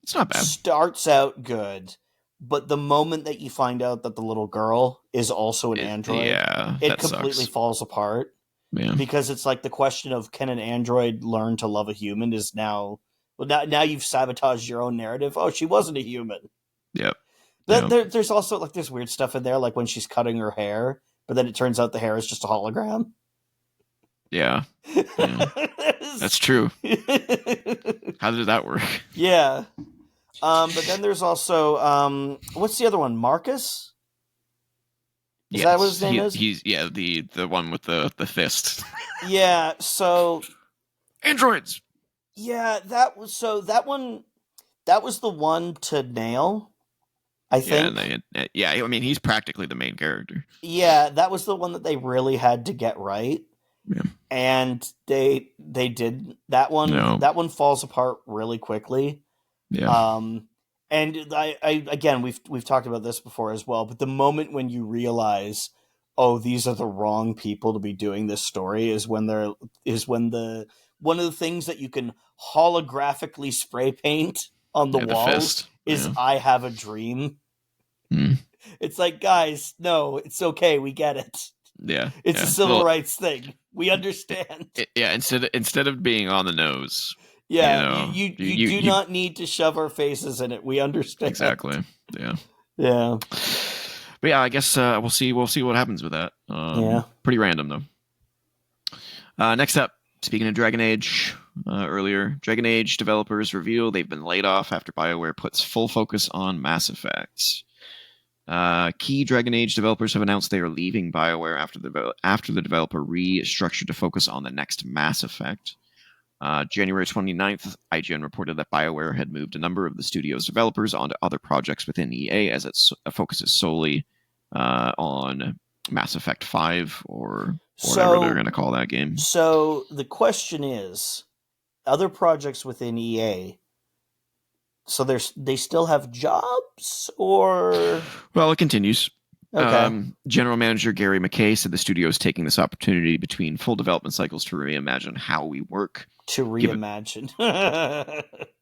It's not bad. starts out good, but the moment that you find out that the little girl is also an android, Yeah, it that completely sucks. falls apart. Yeah, Because it's like the question of, can an android learn to love a human, is now, well, now you've sabotaged your own narrative. Oh, she wasn't a human. yep. Yep. There's also like there's weird stuff in there, like when she's cutting her hair, but then it turns out the hair is just a hologram. Yeah, yeah. That's true. How did that work? Yeah. But then there's also what's the other one? Marcus? Is that what his name is? He's the one with the fist. Yeah. So Androids. yeah, that was the one to nail, I think. Yeah, I mean, he's practically the main character. Yeah, that was the one that they really had to get right. Yeah. And they did that one. No. That one falls apart really quickly. Yeah. And I again, we've talked about this before as well, but the moment when you realize, oh, these are the wrong people to be doing this story, is when the one of the things that you can holographically spray paint on the Yeah, the walls fist. is Yeah. "I have a dream." Mm. It's like, guys, no, it's okay, we get it. Yeah. It's a Yeah. civil Well, rights thing. We understand. yeah. Instead of being on the nose, Yeah, you do you not need to shove our faces in it. We understand. exactly. Yeah. Yeah, But yeah, I guess we'll see what happens with that. yeah. Pretty random though. Next up, speaking of Dragon Age, earlier, Dragon Age developers reveal they've been laid off after BioWare puts full focus on Mass Effect. Key Dragon Age developers have announced they are leaving BioWare after the developer restructured to focus on the next Mass Effect. January 29th, IGN reported that BioWare had moved a number of the studio's developers onto other projects within EA as it focuses solely on Mass Effect 5 or whatever they're So going to call that game. So the question is, other projects within EA. So they still have jobs, or Well, it continues. okay, General Manager Gary McKay said the studio is taking this opportunity between full development cycles to reimagine how we work. to Given, reimagine.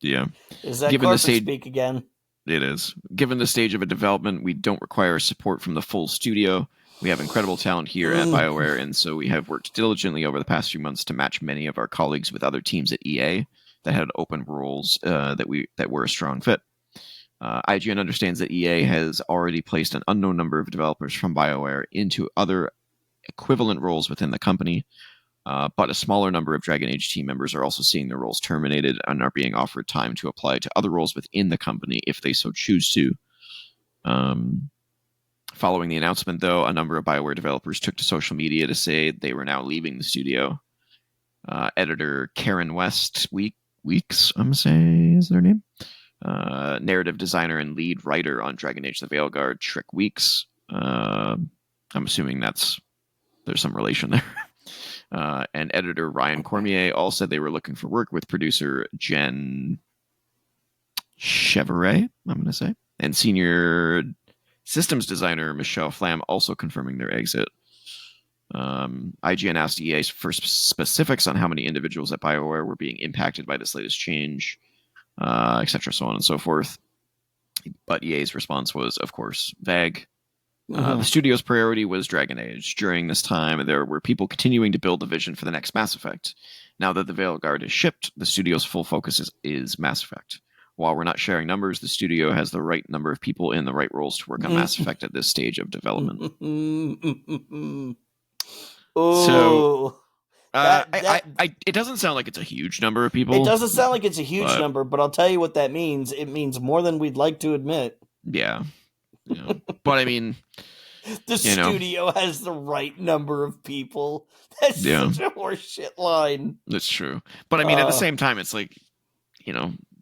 yeah, Is that given the corporate stage, speak again? it is. Given the stage of a development, we don't require support from the full studio. We have incredible talent here at BioWare, and so we have worked diligently over the past few months to match many of our colleagues with other teams at EA that had open roles that were a strong fit. IGN understands that EA has already placed an unknown number of developers from BioWare into other equivalent roles within the company, but a smaller number of Dragon Age team members are also seeing their roles terminated and are being offered time to apply to other roles within the company if they so choose to. Following the announcement, though, a number of BioWare developers took to social media to say they were now leaving the studio. Editor Karen Weeks, I'm going to say is their name. Narrative designer and lead writer on Dragon Age The Veilguard, Trick Weeks. I'm assuming there's some relation there. And editor Ryan Cormier all said they were looking for work with producer Jen Chevrolet, I'm going to say, and senior systems designer Michelle Flam also confirming their exit. IGN asked EA for specifics on how many individuals at BioWare were being impacted by this latest change, etc., so on and so forth. But EA's response was, of course, vague. The studio's priority was Dragon Age. During this time, there were people continuing to build the vision for the next Mass Effect. Now that the Veilguard is shipped, the studio's full focus is Mass Effect. While we're not sharing numbers, the studio has the right number of people in the right roles to work on Mass Effect at this stage of development. So, Oh, that it doesn't sound like it's a huge number of people. it doesn't sound like it's a huge but, number, but I'll tell you what that means. It means more than we'd like to admit. Yeah. But I mean, The studio has the right number of people. That's such a horseshit line. That's true. But I mean, at the same time, it's like,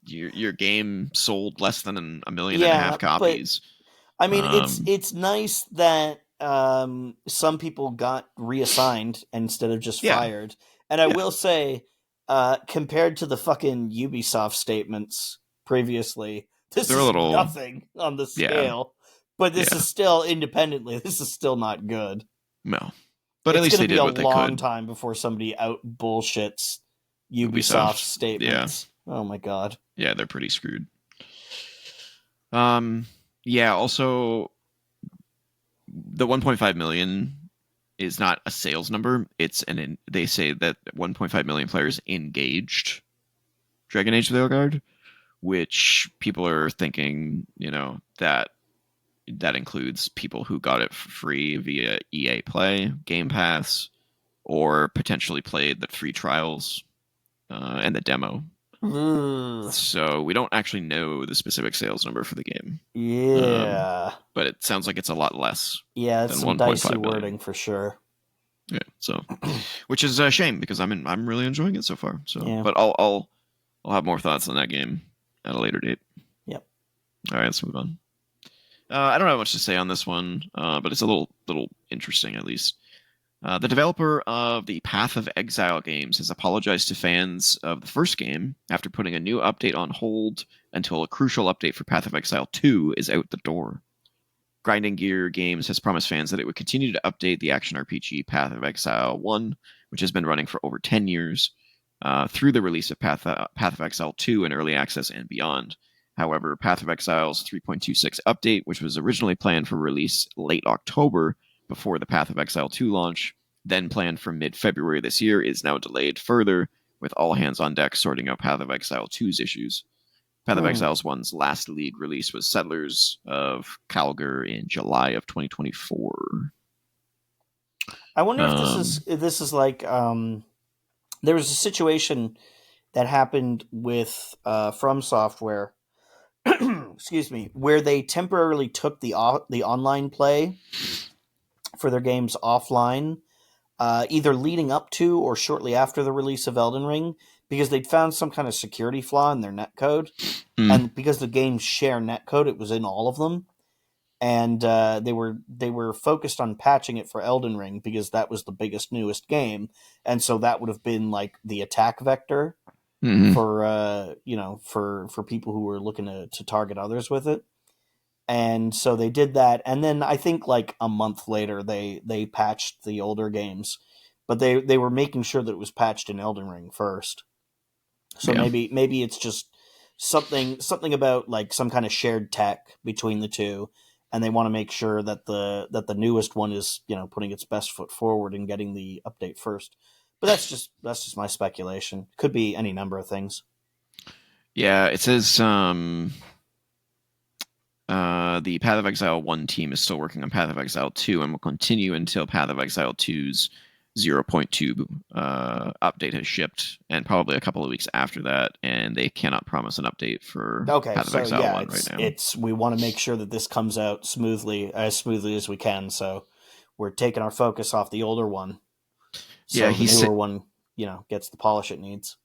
your game sold less than 1.5 million copies. But, I mean, it's nice that some people got reassigned instead of just fired. And I will say, compared to the fucking Ubisoft statements previously, this is nothing on the scale. But this is still, independently, this is still not good. No. But at least they did what they could. It's going to be a long time before somebody out bullshits Ubisoft statements. Yeah. Oh my god. Yeah, they're pretty screwed. Also, the 1.5 million is not a sales number. They say that 1.5 million players engaged Dragon Age Veilguard, which people are thinking, that includes people who got it for free via EA Play, Game Pass, or potentially played the free trials and the demo. So we don't actually know the specific sales number for the game. Yeah. But it sounds like it's a lot less. Yeah, it's some dicey wording for sure. Yeah, so which is a shame because I'm really enjoying it so far. So, but I'll have more thoughts on that game at a later date. Yep. All right, let's move on. I don't have much to say on this one, but it's a little interesting at least. The developer of the Path of Exile games has apologized to fans of the first game after putting a new update on hold until a crucial update for Path of Exile 2 is out the door. Grinding Gear Games has promised fans that it would continue to update the action RPG Path of Exile 1, which has been running for over 10 years, through the release of Path of Exile 2 in early access and beyond. However, Path of Exile's 3.26 update, which was originally planned for release late October before the Path of Exile 2 launch, then planned for mid-February this year, is now delayed further, with all hands on deck sorting out Path of Exile 2's issues. Path of Exile's one's last league release was Settlers of Calgar in July of 2024. I wonder if this is like there was a situation that happened with From Software, excuse me, where they temporarily took the online play for their games offline, either leading up to or shortly after the release of Elden Ring, because they'd found some kind of security flaw in their netcode. And because the games share netcode, it was in all of them. And they were focused on patching it for Elden Ring because that was the biggest, newest game. And so that would have been like the attack vector for for people who were looking to target others with it. And so they did that, and then I think like a month later they patched the older games, but they were making sure that it was patched in Elden Ring first. So maybe it's just something about like some kind of shared tech between the two, and they want to make sure that the newest one is putting its best foot forward and getting the update first. But that's just my speculation. Could be any number of things. Yeah, it says the Path of Exile 1 team is still working on Path of Exile 2 and will continue until Path of Exile 2's 0.2 update has shipped, and probably a couple of weeks after that, and they cannot promise an update for Path of Exile 1 right now. We want to make sure that this comes out as smoothly as we can, so we're taking our focus off the older one. So the newer one, gets the polish it needs.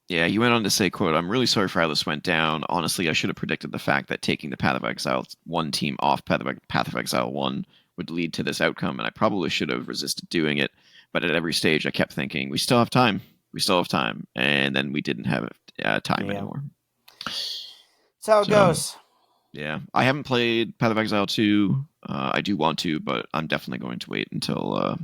Yeah, he went on to say, quote, "I'm really sorry for how this went down. Honestly, I should have predicted the fact that taking the Path of Exile 1 team off Path of Exile 1 would lead to this outcome, and I probably should have resisted doing it. But at every stage, I kept thinking, we still have time. We still have time. And then we didn't have time anymore." That's how it goes. Yeah. I haven't played Path of Exile 2. I do want to, but I'm definitely going to wait until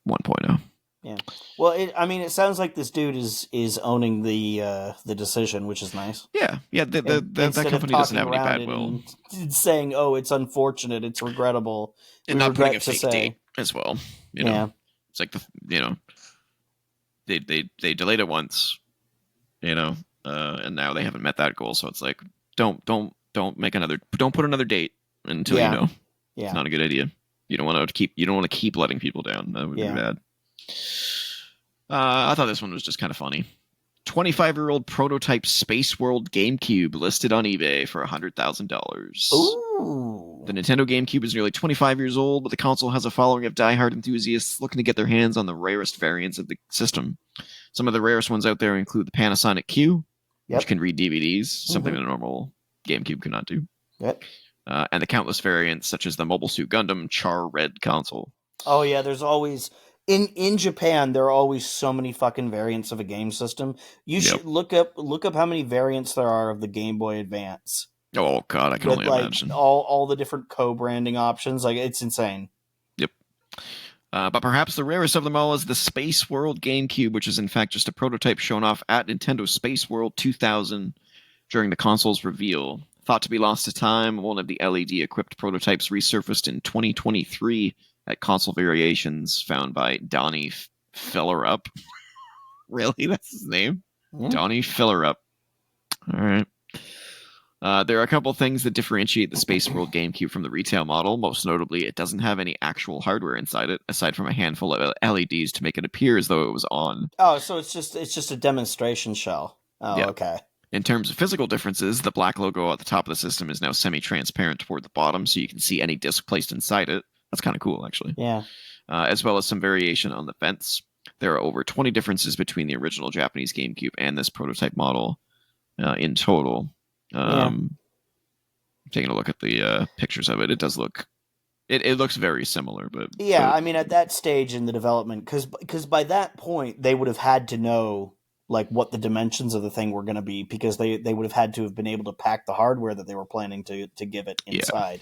1.0. Yeah. Well, it sounds like this dude is owning the decision, which is nice. Yeah. Yeah. That company doesn't have any bad will. Saying, "Oh, it's unfortunate. It's regrettable." And not putting a fake date as well. Yeah. It's like they delayed it once, and now they haven't met that goal. So it's like, don't put another date until you know. Yeah. It's not a good idea. You don't want to keep letting people down. That would be bad. I thought this one was just kind of funny. 25-year-old prototype Space World GameCube listed on eBay for $100,000. Ooh. The Nintendo GameCube is nearly 25 years old, but the console has a following of diehard enthusiasts looking to get their hands on the rarest variants of the system. Some of the rarest ones out there include the Panasonic Q, which can read DVDs, something a normal GameCube cannot do. Yep. And the countless variants, such as the Mobile Suit Gundam Char Red console. Oh yeah, there's always in Japan there are always so many fucking variants of a game system. You should look up how many variants there are of the Game Boy Advance. Oh god, I can only imagine. All the different co-branding options, like it's insane. Yep. But perhaps the rarest of them all is the Space World GameCube, which is in fact just a prototype shown off at Nintendo Space World 2000 during the console's reveal. Thought to be lost to time, one of the LED-equipped prototypes resurfaced in 2023 at Console Variations, found by Donnie Fillerup. Really? That's his name? Yeah. Donnie Fillerup. All right. There are a couple things that differentiate the Space World GameCube from the retail model. Most notably, it doesn't have any actual hardware inside it, aside from a handful of LEDs to make it appear as though it was on. Oh, so it's just a demonstration shell. Oh, yeah. Okay. In terms of physical differences, the black logo at the top of the system is now semi-transparent toward the bottom, so you can see any disc placed inside it. That's kind of cool, actually. Yeah. As well as some variation on the vents. There are over 20 differences between the original Japanese GameCube and this prototype model in total. Taking a look at the pictures of it, it does look It looks very similar, Yeah, but I mean, at that stage in the development, because by that point they would have had to know like what the dimensions of the thing were going to be, because they would have had to have been able to pack the hardware that they were planning to give it yeah, inside.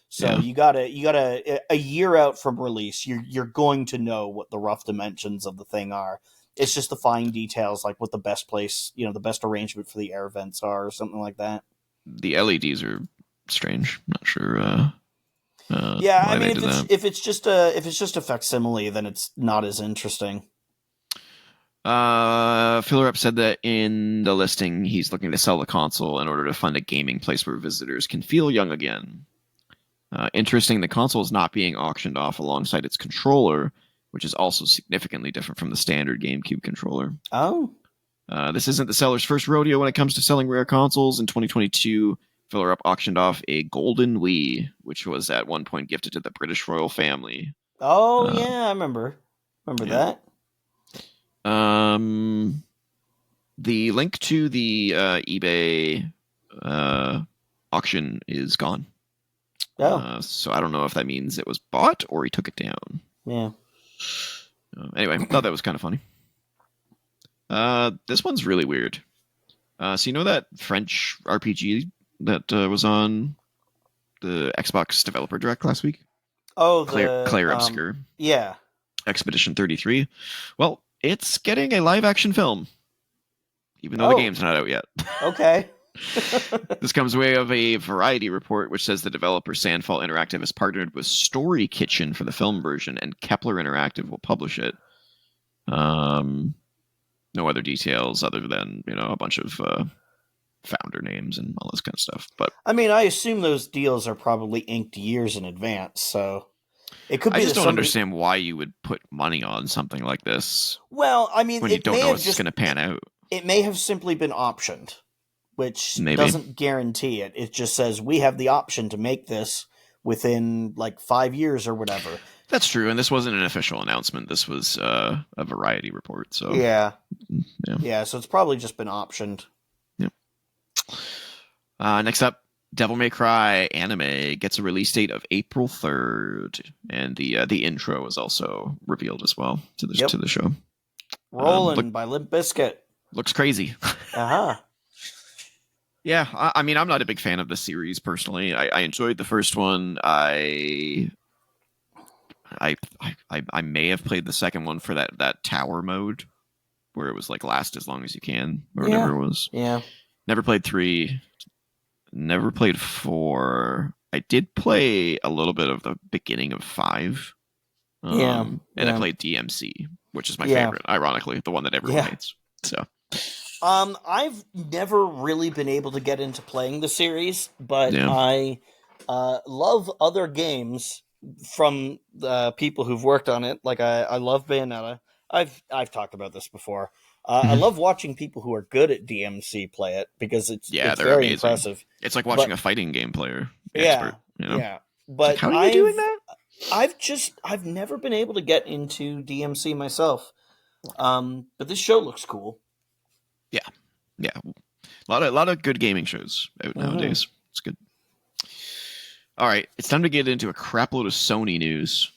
So yeah. you gotta a year out from release, you're going to know what the rough dimensions of the thing are. It's just the fine details, like what the best place, the best arrangement for the air vents are, or something like that. The LEDs are strange. Not sure Yeah, I why mean, they did that. if it's just a facsimile, then it's not as interesting. Filler Up said that in the listing, he's looking to sell the console in order to fund a gaming place where visitors can feel young again. Interesting, the console is not being auctioned off alongside its controller, which is also significantly different from the standard GameCube controller. Oh, This isn't the seller's first rodeo when it comes to selling rare consoles. In 2022, Filler Up auctioned off a golden Wii, which was at one point gifted to the British royal family. oh Uh, yeah, I remember yeah. that. The link to the eBay auction is gone. Oh, So I don't know if that means it was bought or he took it down. yeah. Anyway, thought that was kind of funny. This one's really weird. So you know that French RPG that was on the Xbox Developer Direct last week? Oh, Claire Obscur. Yeah. Expedition 33. Well, it's getting a live action film, even though the Oh, game's not out yet. okay. This comes way of a Variety report, which says the developer Sandfall Interactive has partnered with Story Kitchen for the film version, and Kepler Interactive will publish it. No other details other than a bunch of founder names and all this kind of stuff. But I mean, I assume those deals are probably inked years in advance, so it could be I just that don't somebody. understand why you would put money on something like this Well, I mean, when you it don't may know have it's just going to pan out. it may have simply been optioned, which Maybe. doesn't guarantee it. It just says we have the option to make this within like 5 years or whatever. That's true, and this wasn't an official announcement. This was a Variety report. So Yeah. yeah. Yeah, so it's probably just been optioned. Yep. Next up, Devil May Cry anime gets a release date of April 3rd, and the intro is also revealed as well to the show. Rolling by Limp Bizkit. Looks crazy. Uh-huh. Yeah, I mean, I'm not a big fan of the series personally. I enjoyed the first one. I may have played the second one for that tower mode where it was like last as long as you can or whatever it was. Yeah. Never played 3. Never played 4. I did play a little bit of the beginning of 5. And I played DMC, which is my favorite, ironically, the one that everyone hates. So I've never really been able to get into playing the series, but I love other games from people who've worked on it. Like I love Bayonetta. I've talked about this before. I love watching people who are good at DMC play it because it's they're very amazing. impressive. It's like watching a fighting game player. Yeah, expert, yeah. But how are you doing that? I've never been able to get into DMC myself. But this show looks cool. Yeah. A lot of good gaming shows out nowadays. It's good. All right, it's time to get into a crapload of Sony news.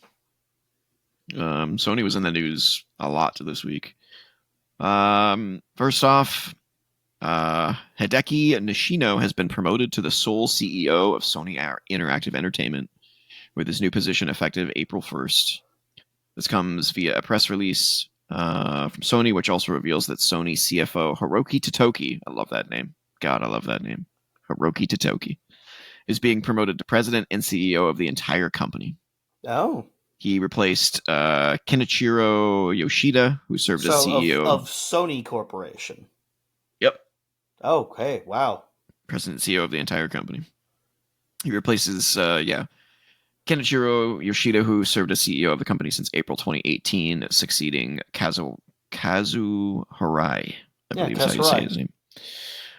Sony was in the news a lot this week. First off, Hideki Nishino has been promoted to the sole CEO of Sony Interactive Entertainment, with his new position effective April 1st. This comes via a press release from Sony, which also reveals that Sony CFO Hiroki Totoki, I love that name. God, I love that name. Hiroki Totoki is being promoted to president and CEO of the entire company. Oh. He replaced Kenichiro Yoshida, who served as CEO of Sony Corporation. Yep. Okay, wow. President and CEO of the entire company. He replaces, Kenichiro Yoshida, who served as CEO of the company since April 2018, succeeding Kazu Harai. I believe is how you say his name.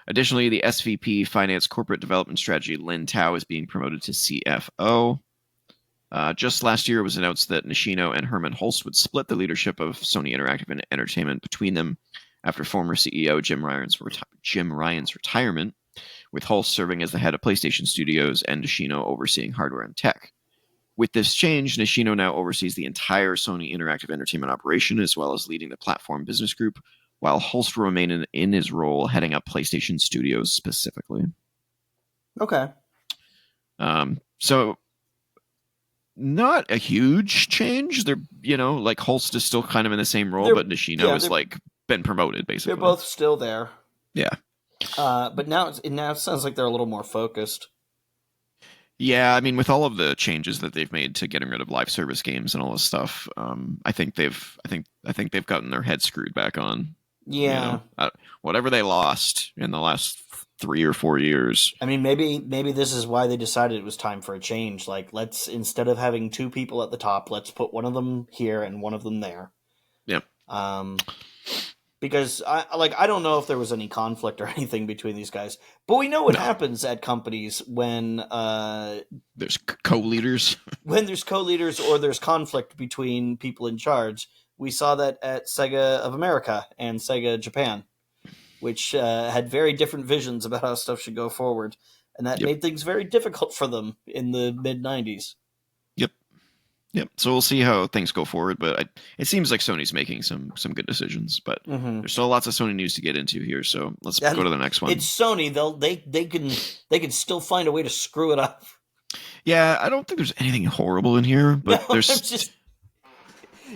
Additionally, the SVP Finance Corporate Development Strategy, Lin Tao, is being promoted to CFO. Just last year, it was announced that Nishino and Herman Holst would split the leadership of Sony Interactive Entertainment between them after former CEO Jim Ryan's retirement, with Holst serving as the head of PlayStation Studios and Nishino overseeing hardware and tech. With this change, Nishino now oversees the entire Sony Interactive Entertainment operation, as well as leading the platform business group, while Holst will remain in his role heading up PlayStation Studios specifically. Okay. So not a huge change. They're, like Holst is still kind of in the same role, but Nishino is like been promoted basically. They're both still there. Yeah. But now it sounds like they're a little more focused. Yeah, I mean, with all of the changes that they've made to getting rid of live service games and all this stuff, I think they've gotten their head screwed back on. Yeah. Whatever they lost in the last 3 or 4 years. I mean, maybe this is why they decided it was time for a change. Like, let's, instead of having two people at the top, let's put one of them here and one of them there. Yep. Because I don't know if there was any conflict or anything between these guys, but we know what happens at companies when there's co-leaders. When there's co-leaders or there's conflict between people in charge. We saw that at Sega of America and Sega Japan, which had very different visions about how stuff should go forward, and that made things very difficult for them in the mid-90s. Yep. So we'll see how things go forward, but it seems like Sony's making some good decisions. But there's still lots of Sony news to get into here, so let's go to the next one. It's Sony; they can still find a way to screw it up. Yeah, I don't think there's anything horrible in here, but there's just,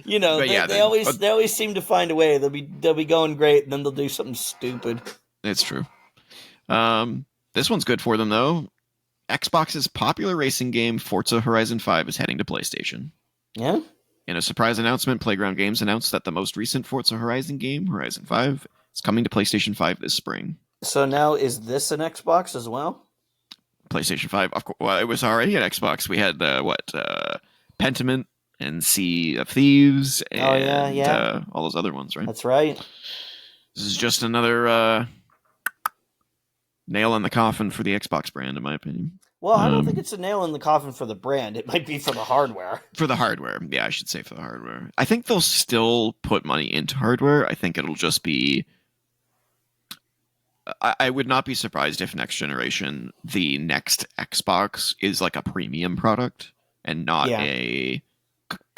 they always seem to find a way. They'll be going great, and then they'll do something stupid. It's true. This one's good for them though. Xbox's popular racing game Forza Horizon 5 is heading to PlayStation. Yeah? In a surprise announcement, Playground Games announced that the most recent Forza Horizon game, Horizon 5, is coming to PlayStation 5 this spring. So now is this an Xbox as well? PlayStation 5, of course. Well, it was already an Xbox. We had, Pentiment and Sea of Thieves and all those other ones, right? That's right. This is just another nail in the coffin for the Xbox brand, in my opinion. Well, I don't think it's a nail in the coffin for the brand. It might be for the hardware. For the hardware. Yeah, I should say for the hardware. I think they'll still put money into hardware. I think it'll just be... I would not be surprised if next generation, the next Xbox is like a premium product and not a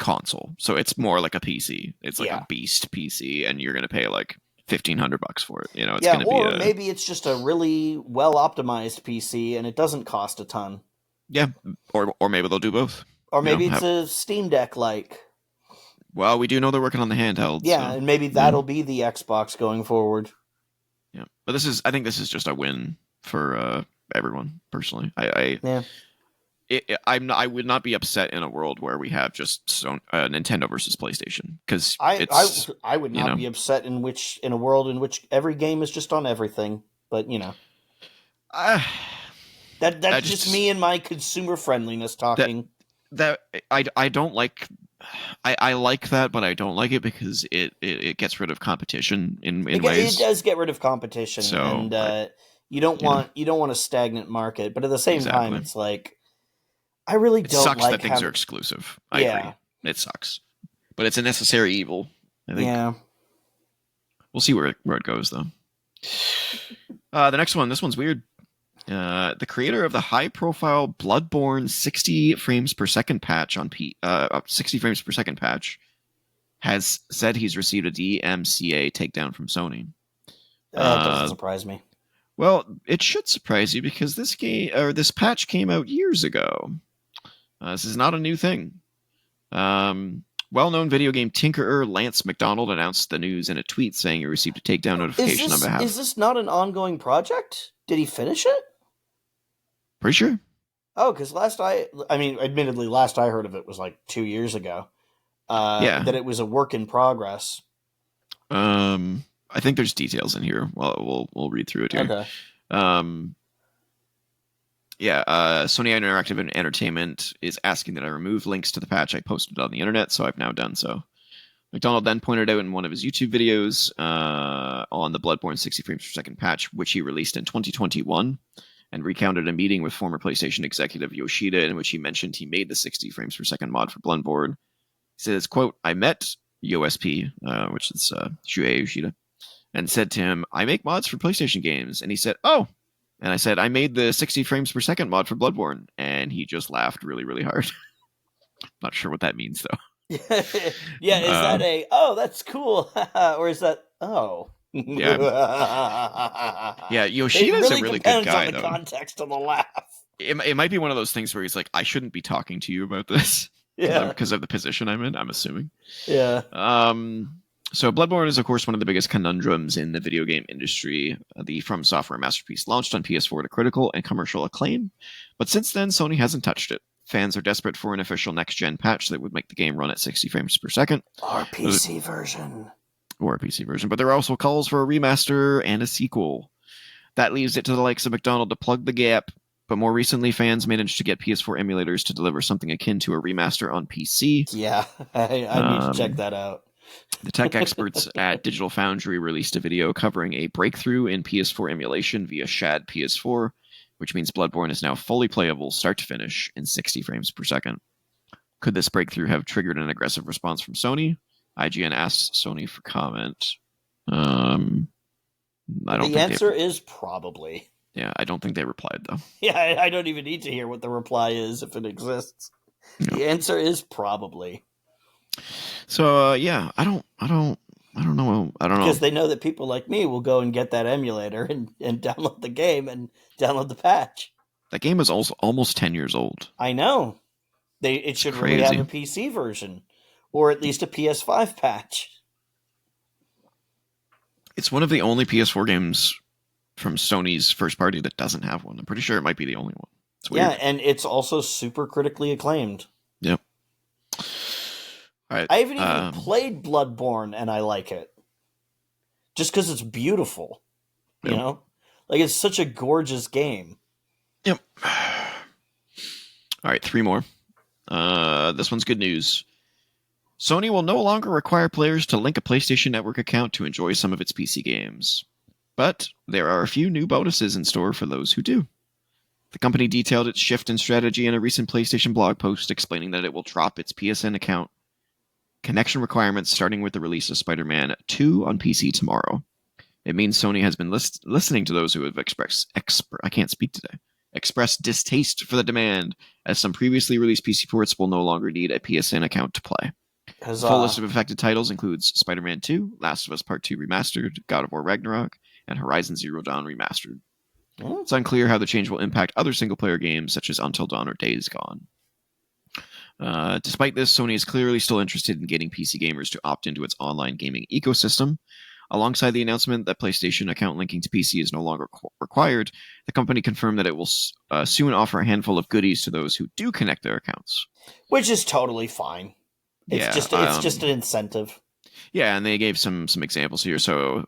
console. So it's more like a PC. It's like a beast PC, and you're going to pay like $1,500 for it. It's going to be or maybe it's just a really well optimized PC and it doesn't cost a ton. Yeah, or maybe they'll do both. Or maybe it's a Steam Deck like. Well, we do know they're working on the handheld. Yeah, so, and maybe that'll be the Xbox going forward. Yeah, but I think this is just a win for everyone. Personally, I would not be upset in a world where we have just Nintendo versus PlayStation, because I would not be upset in a world in which every game is just on everything. But that's just me and my consumer friendliness talking. That I don't like. I like that, but I don't like it because it gets rid of competition in ways. It does get rid of competition, so, and you don't want a stagnant market. But at the same time, it's like. I really don't like. It sucks that things are exclusive. I agree. It sucks, but it's a necessary evil. I think. Yeah. We'll see where it goes, though. The next one. This one's weird. The creator of the high-profile Bloodborne 60 frames per second patch on 60 frames per second patch has said he's received a DMCA takedown from Sony. That doesn't surprise me. Well, it should surprise you because this patch came out years ago. This is not a new thing. Well-known video game tinkerer Lance McDonald announced the news in a tweet saying he received a takedown notification on behalf. Is this not an ongoing project? Did he finish it? Pretty sure. Oh, because admittedly, last I heard of it was like 2 years ago. That it was a work in progress. I think there's details in here. Well, we'll read through it here. Okay. Sony Interactive Entertainment is asking that I remove links to the patch I posted on the internet, so I've now done so. McDonald then pointed out in one of his YouTube videos on the Bloodborne 60 frames per second patch, which he released in 2021, and recounted a meeting with former PlayStation executive Yoshida in which he mentioned he made the 60 frames per second mod for Bloodborne. He says, quote, I met USP, which is Shuei Yoshida, and said to him, I make mods for PlayStation games. And he said, oh. And I said, I made the 60 frames per second mod for Bloodborne. And he just laughed really, really hard. Yeah, Not sure what that means though. is that a that's cool, or is that Yeah, yeah. It Yoshida's a really really good depends on guy the though. context of the laugh. It might be one of those things where he's like, I shouldn't be talking to you about this Yeah, because of the position I'm in. I'm assuming. yeah, Um, so Bloodborne is of course one of the biggest conundrums in the video game industry. The From Software masterpiece launched on PS4 to critical and commercial acclaim, but since then Sony hasn't touched it. Fans are desperate for an official next-gen patch that would make the game run at 60 frames per second. our PC version. Or a PC version, but there are also calls for a remaster and a sequel. That leaves it to the likes of McDonald to plug the gap, but more recently fans managed to get PS4 emulators to deliver something akin to a remaster on PC. Yeah, I need to check that out. The tech experts at Digital Foundry released a video covering a breakthrough in PS4 emulation via Shad PS4, which means Bloodborne is now fully playable start to finish in 60 frames per second. Could this breakthrough have triggered an aggressive response from Sony? IGN asked Sony for comment. I don't The think answer is probably. Yeah, I don't think they replied though. Yeah, I don't even need to hear what the reply is if it exists. No. The answer is probably. So yeah, I don't know. Because they know that people like me will go and get that emulator and download the game and download the patch. That game is also almost 10 years old. I know. It should really have a PC version. Or at least a PS5 patch. It's one of the only PS4 games from Sony's first party that doesn't have one. I'm pretty sure it might be the only one. It's weird. Yeah, and it's also super critically acclaimed. Yep. All right. I haven't even played Bloodborne, and I like it. Just because it's beautiful. You know? Like, it's such a gorgeous game. Yep. All right, 3 more. This one's good news. Sony will no longer require players to link a PlayStation Network account to enjoy some of its PC games. But there are a few new bonuses in store for those who do. The company detailed its shift in strategy in a recent PlayStation blog post explaining that it will drop its PSN account connection requirements starting with the release of Spider-Man 2 on PC tomorrow. It means Sony has been listening to those who have expressed distaste for the demand, as some previously released PC ports will no longer need a PSN account to play. The full list of affected titles includes Spider-Man 2, Last of Us Part 2 Remastered, God of War Ragnarok, and Horizon Zero Dawn Remastered. It's unclear how the change will impact other single-player games such as Until Dawn or Days Gone. Despite this, Sony is clearly still interested in getting PC gamers to opt into its online gaming ecosystem. Alongside the announcement that PlayStation account linking to PC is no longer required, the company confirmed that it will soon offer a handful of goodies to those who do connect their accounts. Which is totally fine. It's just an incentive. Yeah, and they gave some examples here. So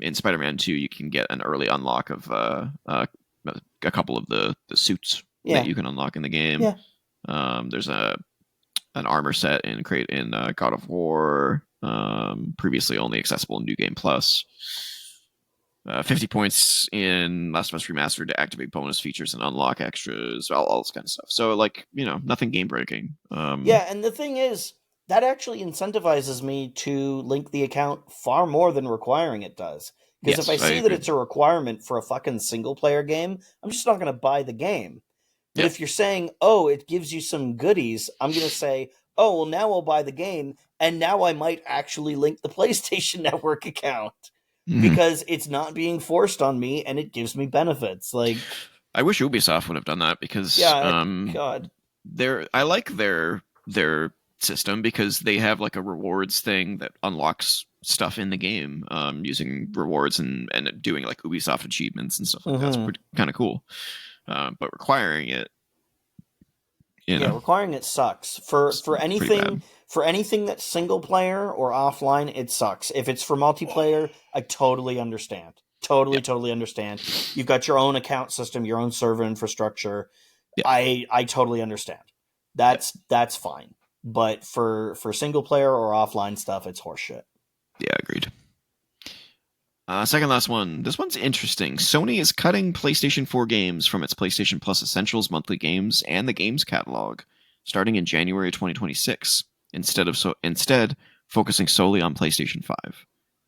in Spider-Man 2, you can get an early unlock of a couple of the suits that you can unlock in the game. Yeah. There's an armor set in God of War, previously only accessible in New Game Plus. 50 points in Last of Us Remastered to activate bonus features and unlock extras, all this kind of stuff. So, nothing game breaking. Yeah, and the thing is, that actually incentivizes me to link the account far more than requiring it does. Because if I see that it's a requirement for a fucking single-player game, I'm just not going to buy the game. But if you're saying, it gives you some goodies, I'm going to say, well, now I'll buy the game, and now I might actually link the PlayStation Network account. Mm-hmm. Because it's not being forced on me, and it gives me benefits. Like, I wish Ubisoft would have done that, because God, I like their system, because they have like a rewards thing that unlocks stuff in the game using rewards and doing like Ubisoft achievements and stuff like that. It's kind of cool. But requiring it, requiring it sucks for anything that's single player or offline. It sucks. If it's for multiplayer, I totally understand. Totally understand. You've got your own account system, your own server infrastructure. Yeah. I totally understand. That's fine. But for single player or offline stuff, it's horseshit. Yeah, agreed. Second last one. This one's interesting. Sony is cutting PlayStation 4 games from its PlayStation Plus Essentials monthly games and the games catalog, starting in January 2026. Instead, focusing solely on PlayStation 5.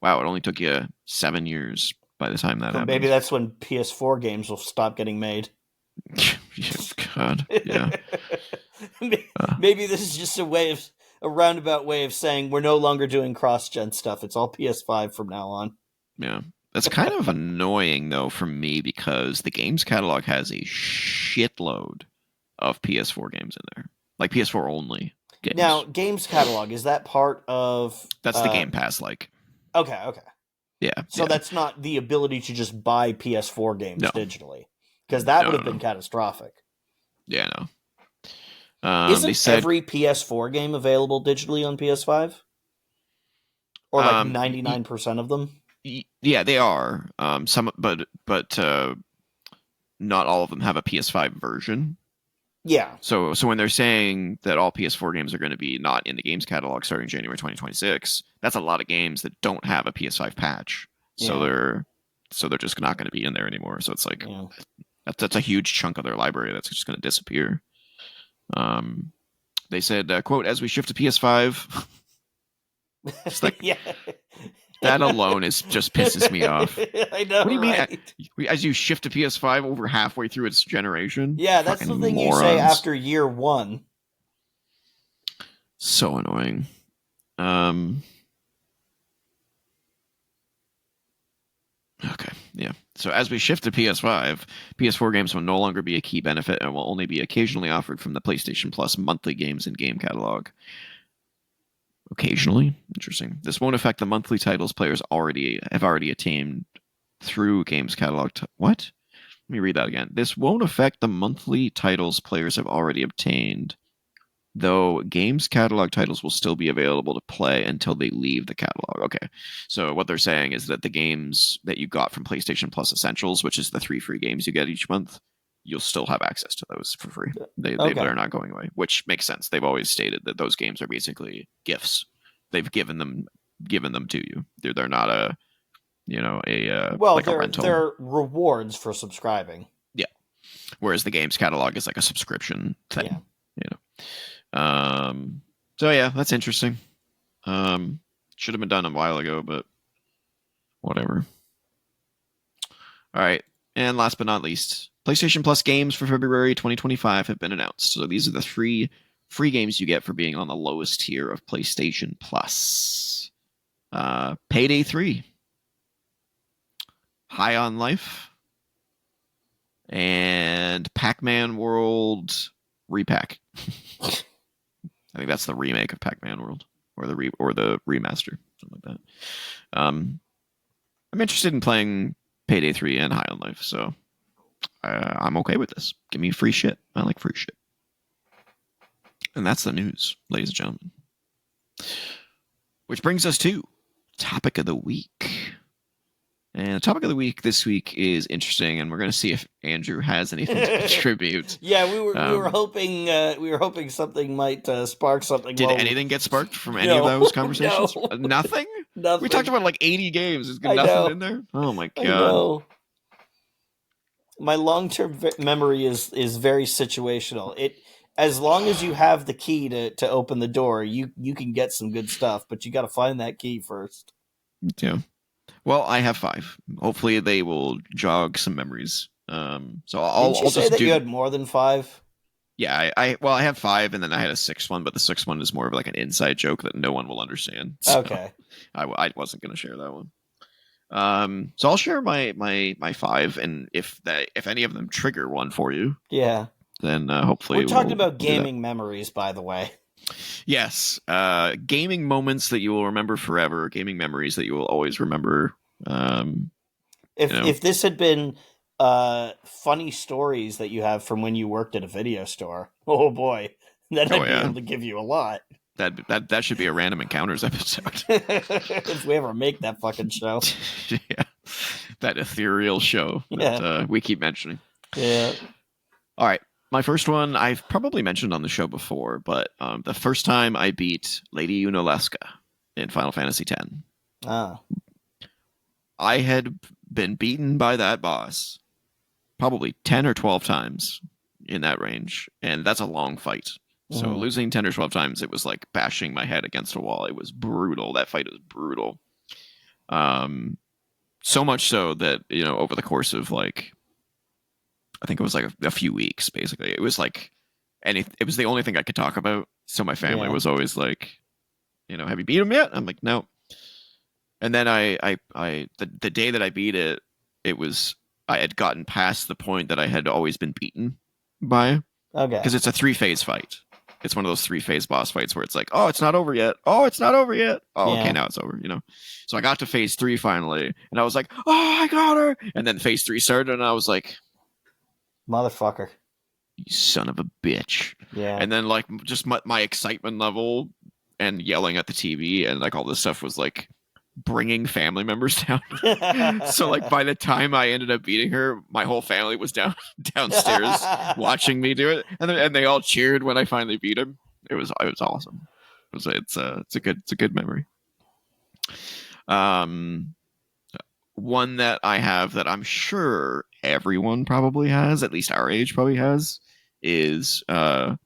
Wow, it only took you 7 years by the time that happened. Maybe that's when PS4 games will stop getting made. God, yeah. Uh, Maybe this is just a roundabout way of saying we're no longer doing cross-gen stuff. It's all PS5 from now on. yeah. That's kind of annoying though for me because the games catalog has a shitload of PS4 games in there, like PS4 only Now, games. games catalog, is that part of That's the Game Pass, like. Okay, okay. Yeah, So yeah. that's not the ability to just buy PS4 games No, digitally, because that no, would no, have been no. catastrophic. Yeah, no. They Isn't said, every PS4 game available digitally on PS5? Or like um, 99% of them? yeah, they are. Some, but not all of them have a PS5 version. Yeah. So when they're saying that all PS4 games are going to be not in the games catalog starting January 2026, that's a lot of games that don't have a PS5 patch. So Yeah. they're just not going to be in there anymore. So it's like Yeah. that's a huge chunk of their library that's just going to disappear. Um, they said, "quote As we shift to PS5." Just like Yeah. that alone is just pisses me off. I know, What do you mean? right? As you shift to PS5 over halfway through its generation? Yeah, that's the Fucking thing you say morons. after year one. So annoying. Um. Okay. Yeah. So as we shift to PS5, PS4 games will no longer be a key benefit and will only be occasionally offered from the PlayStation Plus monthly games and game catalog. Occasionally, interesting. This won't affect the monthly titles players have already attained through games catalog. What? Let me read that again. This won't affect the monthly titles players have already obtained, though games catalog titles will still be available to play until they leave the catalog. Okay. So what they're saying is that the games that you got from PlayStation Plus Essentials, which is the 3 free games you get each month, you'll still have access to those for free. Okay. They're not going away, which makes sense. They've always stated that those games are basically gifts. They've given them to you. They're not a Well, like a rental. they're rewards for subscribing. Yeah. Whereas the games catalog is like a subscription thing. Yeah. You know. So yeah, that's interesting. Should have been done a while ago, but whatever. All right. And last but not least, PlayStation Plus games for February 2025 have been announced. So these are the free games you get for being on the lowest tier of PlayStation Plus. Payday 3, High on Life, and Pac-Man World Repack. I think that's the remake of Pac-Man World, or the remaster, something like that. I'm interested in playing Payday 3 and High on Life, so I'm okay with this. Give me free shit. I like free shit. And that's the news, ladies and gentlemen. Which brings us to topic of the week. And the topic of the week this week is interesting, and we're going to see if Andrew has anything to contribute. Yeah, we were hoping something might spark something. Did anything get sparked from any of those conversations? No. Nothing? Nothing. We talked about like 80 games. There's I nothing know. in there? Oh my god. I know. My long-term memory is very situational. As long as you have the key to open the door, you can get some good stuff, but you got to find that key first. Yeah. Well, I have 5. Hopefully, they will jog some memories. So I'll Didn't you say just that do. you had more than 5? Yeah, I have 5, and then I had a 6th one, but the 6th one is more of like an inside joke that no one will understand. So Okay. I wasn't going to share that one. So I'll share my 5, and if any of them trigger one for you, Yeah. then hopefully We're talking we'll about do that. gaming memories, by the way. Yes, gaming moments that you will remember forever, gaming memories that you will always remember. If this had been funny stories that you have from when you worked at a video store, oh boy, then I'd be able to give you a lot. That should be a random encounters episode. If we ever make that fucking show. Yeah, that ethereal show that we keep mentioning. Yeah. All right. My first one I've probably mentioned on the show before, but the first time I beat Lady Yunalesca in Final Fantasy X. Ah. I had been beaten by that boss probably 10 or 12 times in that range, and that's a long fight. So losing 10 or 12 times, it was like bashing my head against a wall. It was brutal. That fight was brutal. So much so that, over the course of like I think it was like a few weeks. Basically, it was like it was the only thing I could talk about. So my family Yeah. was always like, have you beat him yet? I'm like, no. And then the day that I beat it, it was I had gotten past the point that I had always been beaten by, Okay. because it's a 3-phase fight. It's one of those 3-phase boss fights where it's like, oh, it's not over yet. Oh, it's not over yet. Oh, okay, Yeah. now it's over. So I got to phase 3 finally, and I was like, oh, I got her. And then phase 3 started, and I was like, Motherfucker. you son of a bitch. Yeah. And then like just my excitement level and yelling at the TV and like all this stuff was like bringing family members down. So like by the time I ended up beating her, my whole family was downstairs watching me do it, and they all cheered when I finally beat him. It was awesome. It's a good memory. One that I have that I'm sure everyone probably has, at least our age probably has, is the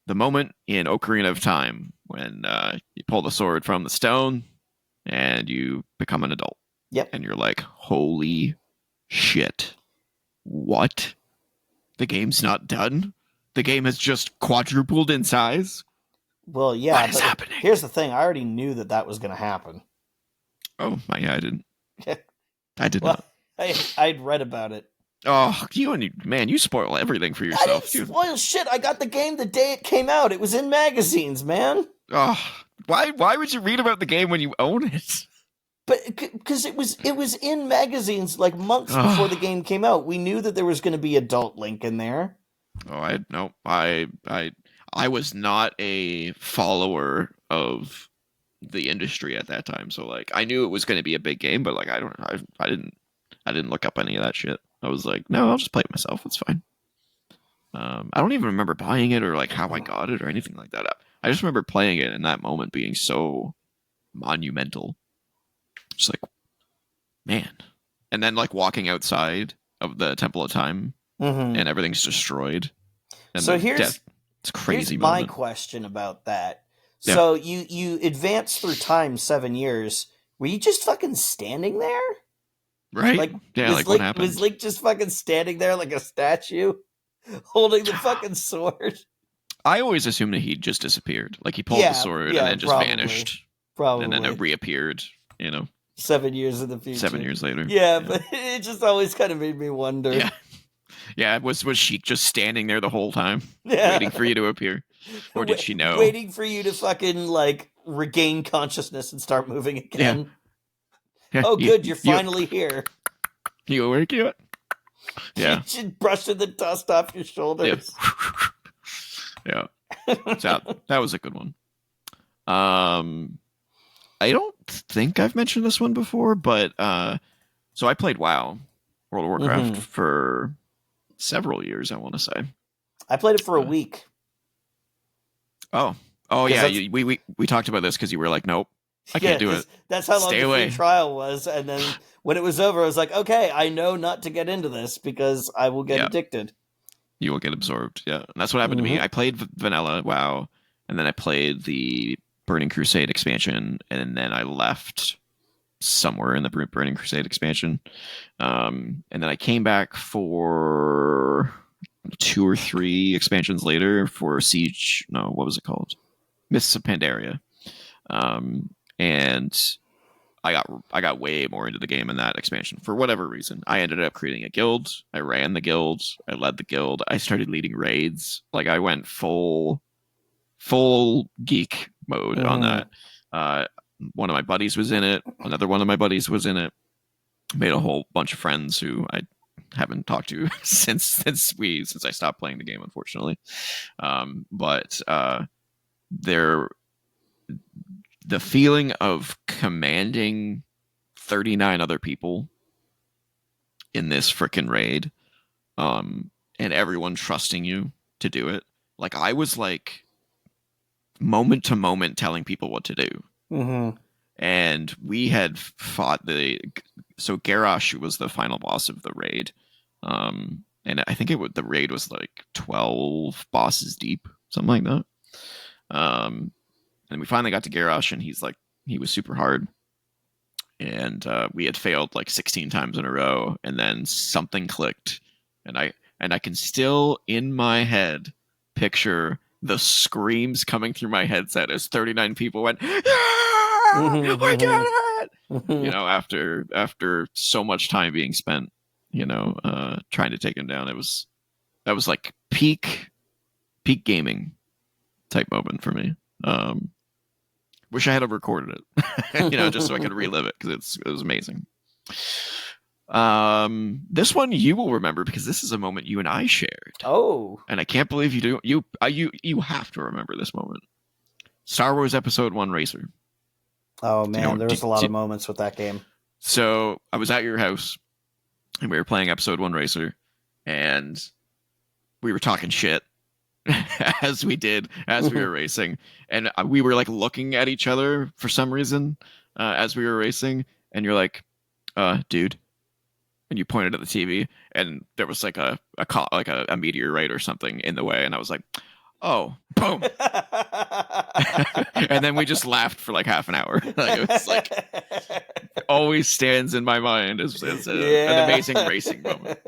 moment in Ocarina of Time when you pull the sword from the stone and you become an adult. Yep. And you're like, holy shit. What? The game's not done? The game has just quadrupled in size? Well, yeah. What is happening? Here's the thing. I already knew that was going to happen. Oh, yeah, I didn't. I did Well, not. I'd read about it. Oh, you spoil everything for yourself. I didn't spoil shit. I got the game the day it came out. It was in magazines, man. Oh, why would you read about the game when you own it? But because it was in magazines like months before the game came out. We knew that there was going to be adult Link in there. Oh, I was not a follower of the industry at that time, so like I knew it was going to be a big game, but like I didn't look up any of that shit. I was like, no, I'll just play it myself. It's fine. I don't even remember buying it or like how I got it or anything like that. I just remember playing it in that moment being so monumental. Just like, man. And then like walking outside of the Temple of Time and everything's destroyed. And so it's crazy. Here's my question about that. Yeah. So you advance through time 7 years. Were you just fucking standing there? Right? Like, yeah, like what happened? Was Link just fucking standing there like a statue, holding the fucking sword? I always assumed that he just disappeared. Like he pulled the sword and then just vanished. Probably. And then it reappeared, 7 years in the future. 7 years later. Yeah, but it just always kind of made me wonder. Yeah. Yeah, was Sheik just standing there the whole time, waiting for you to appear? Or did she know? Waiting for you to fucking, like, regain consciousness and start moving again. Yeah. Oh, good, you're finally here. You were cute. Yeah. You brushing the dust off your shoulders. Yeah. So that was a good one. I don't think I've mentioned this one before, but so I played WoW, World of Warcraft, for several years, I want to say. I played it for a week. Oh yeah. We talked about this because you were like, nope, I can't do it. That's how long the free trial was. And then when it was over, I was like, okay, I know not to get into this because I will get addicted. You will get absorbed. Yeah. And that's what happened to me. I played vanilla WoW, and then I played the Burning Crusade expansion, and then I left somewhere in the Burning Crusade expansion. And then I came back for 2 or 3 expansions later for Siege. No, what was it called? Mists of Pandaria. And I got way more into the game in that expansion for whatever reason. I ended up creating a guild. I ran the guild. I led the guild. I started leading raids. Like I went full geek mode on that. One of my buddies was in it. Another one of my buddies was in it. Made a whole bunch of friends who I haven't talked to since I stopped playing the game, unfortunately. But the feeling of commanding 39 other people in this frickin' raid, and everyone trusting you to do it. Like I was like moment to moment telling people what to do. And we had fought so Garrosh was the final boss of the raid. And I think the raid was like 12 bosses deep, something like that. And we finally got to Garrosh, and he was super hard. And we had failed like 16 times in a row, and then something clicked, and I can still in my head picture the screams coming through my headset as 39 people went, "Yeah, I did it!" You know, after so much time being spent, you know, trying to take him down. That was like peak gaming type moment for me. Wish I had recorded it, you know, just so I could relive it because it was amazing. This one you will remember because this is a moment you and I shared. Oh, and I can't believe you do. You have to remember this moment. Star Wars Episode 1 Racer. Oh man, there was a lot of moments with that game. So I was at your house and we were playing Episode 1 Racer, and we were talking shit as we were racing, and we were like looking at each other for some reason as we were racing, and you're like, dude, and you pointed at the TV, and there was like a meteorite or something in the way, and I was like, oh, boom. And then we just laughed for like half an hour. Like, it was like always stands in my mind as an amazing racing moment.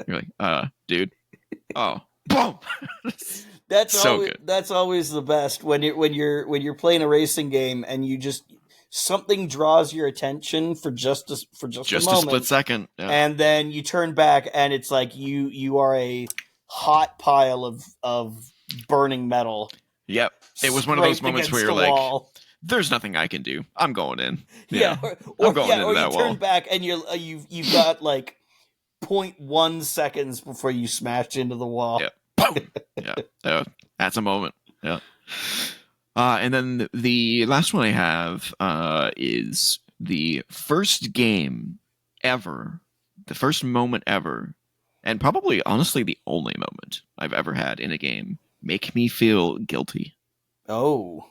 You're like, dude, oh, boom. That's so always, good. That's always the best when you're playing a racing game and you just something draws your attention for just a moment, a split second, yeah. And then you turn back and it's like you are a hot pile of burning metal. Yep, it was one of those moments where you're like, wall. There's nothing I can do. I'm going in. Yeah, or you turn back and you've got like 0.1 seconds before you smash into the wall. Yeah, boom. Yeah, that's a moment. Yeah. And then the last one I have is the first game ever, the first moment ever, and probably, honestly, the only moment I've ever had in a game make me feel guilty. Oh.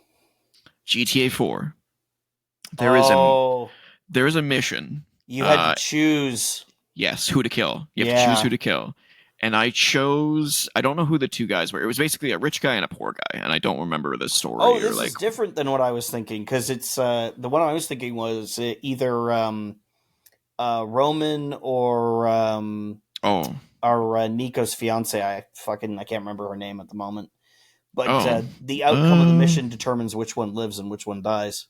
GTA 4. There is a mission. You had to choose. Yes, who to kill. You have to choose who to kill. And I chose, I don't know who the two guys were. It was basically a rich guy and a poor guy, and I don't remember the story. Oh, this is different than what I was thinking, because it's the one I was thinking was either Roman or Nico's fiance. I can't remember her name at the moment. But the outcome of the mission determines which one lives and which one dies.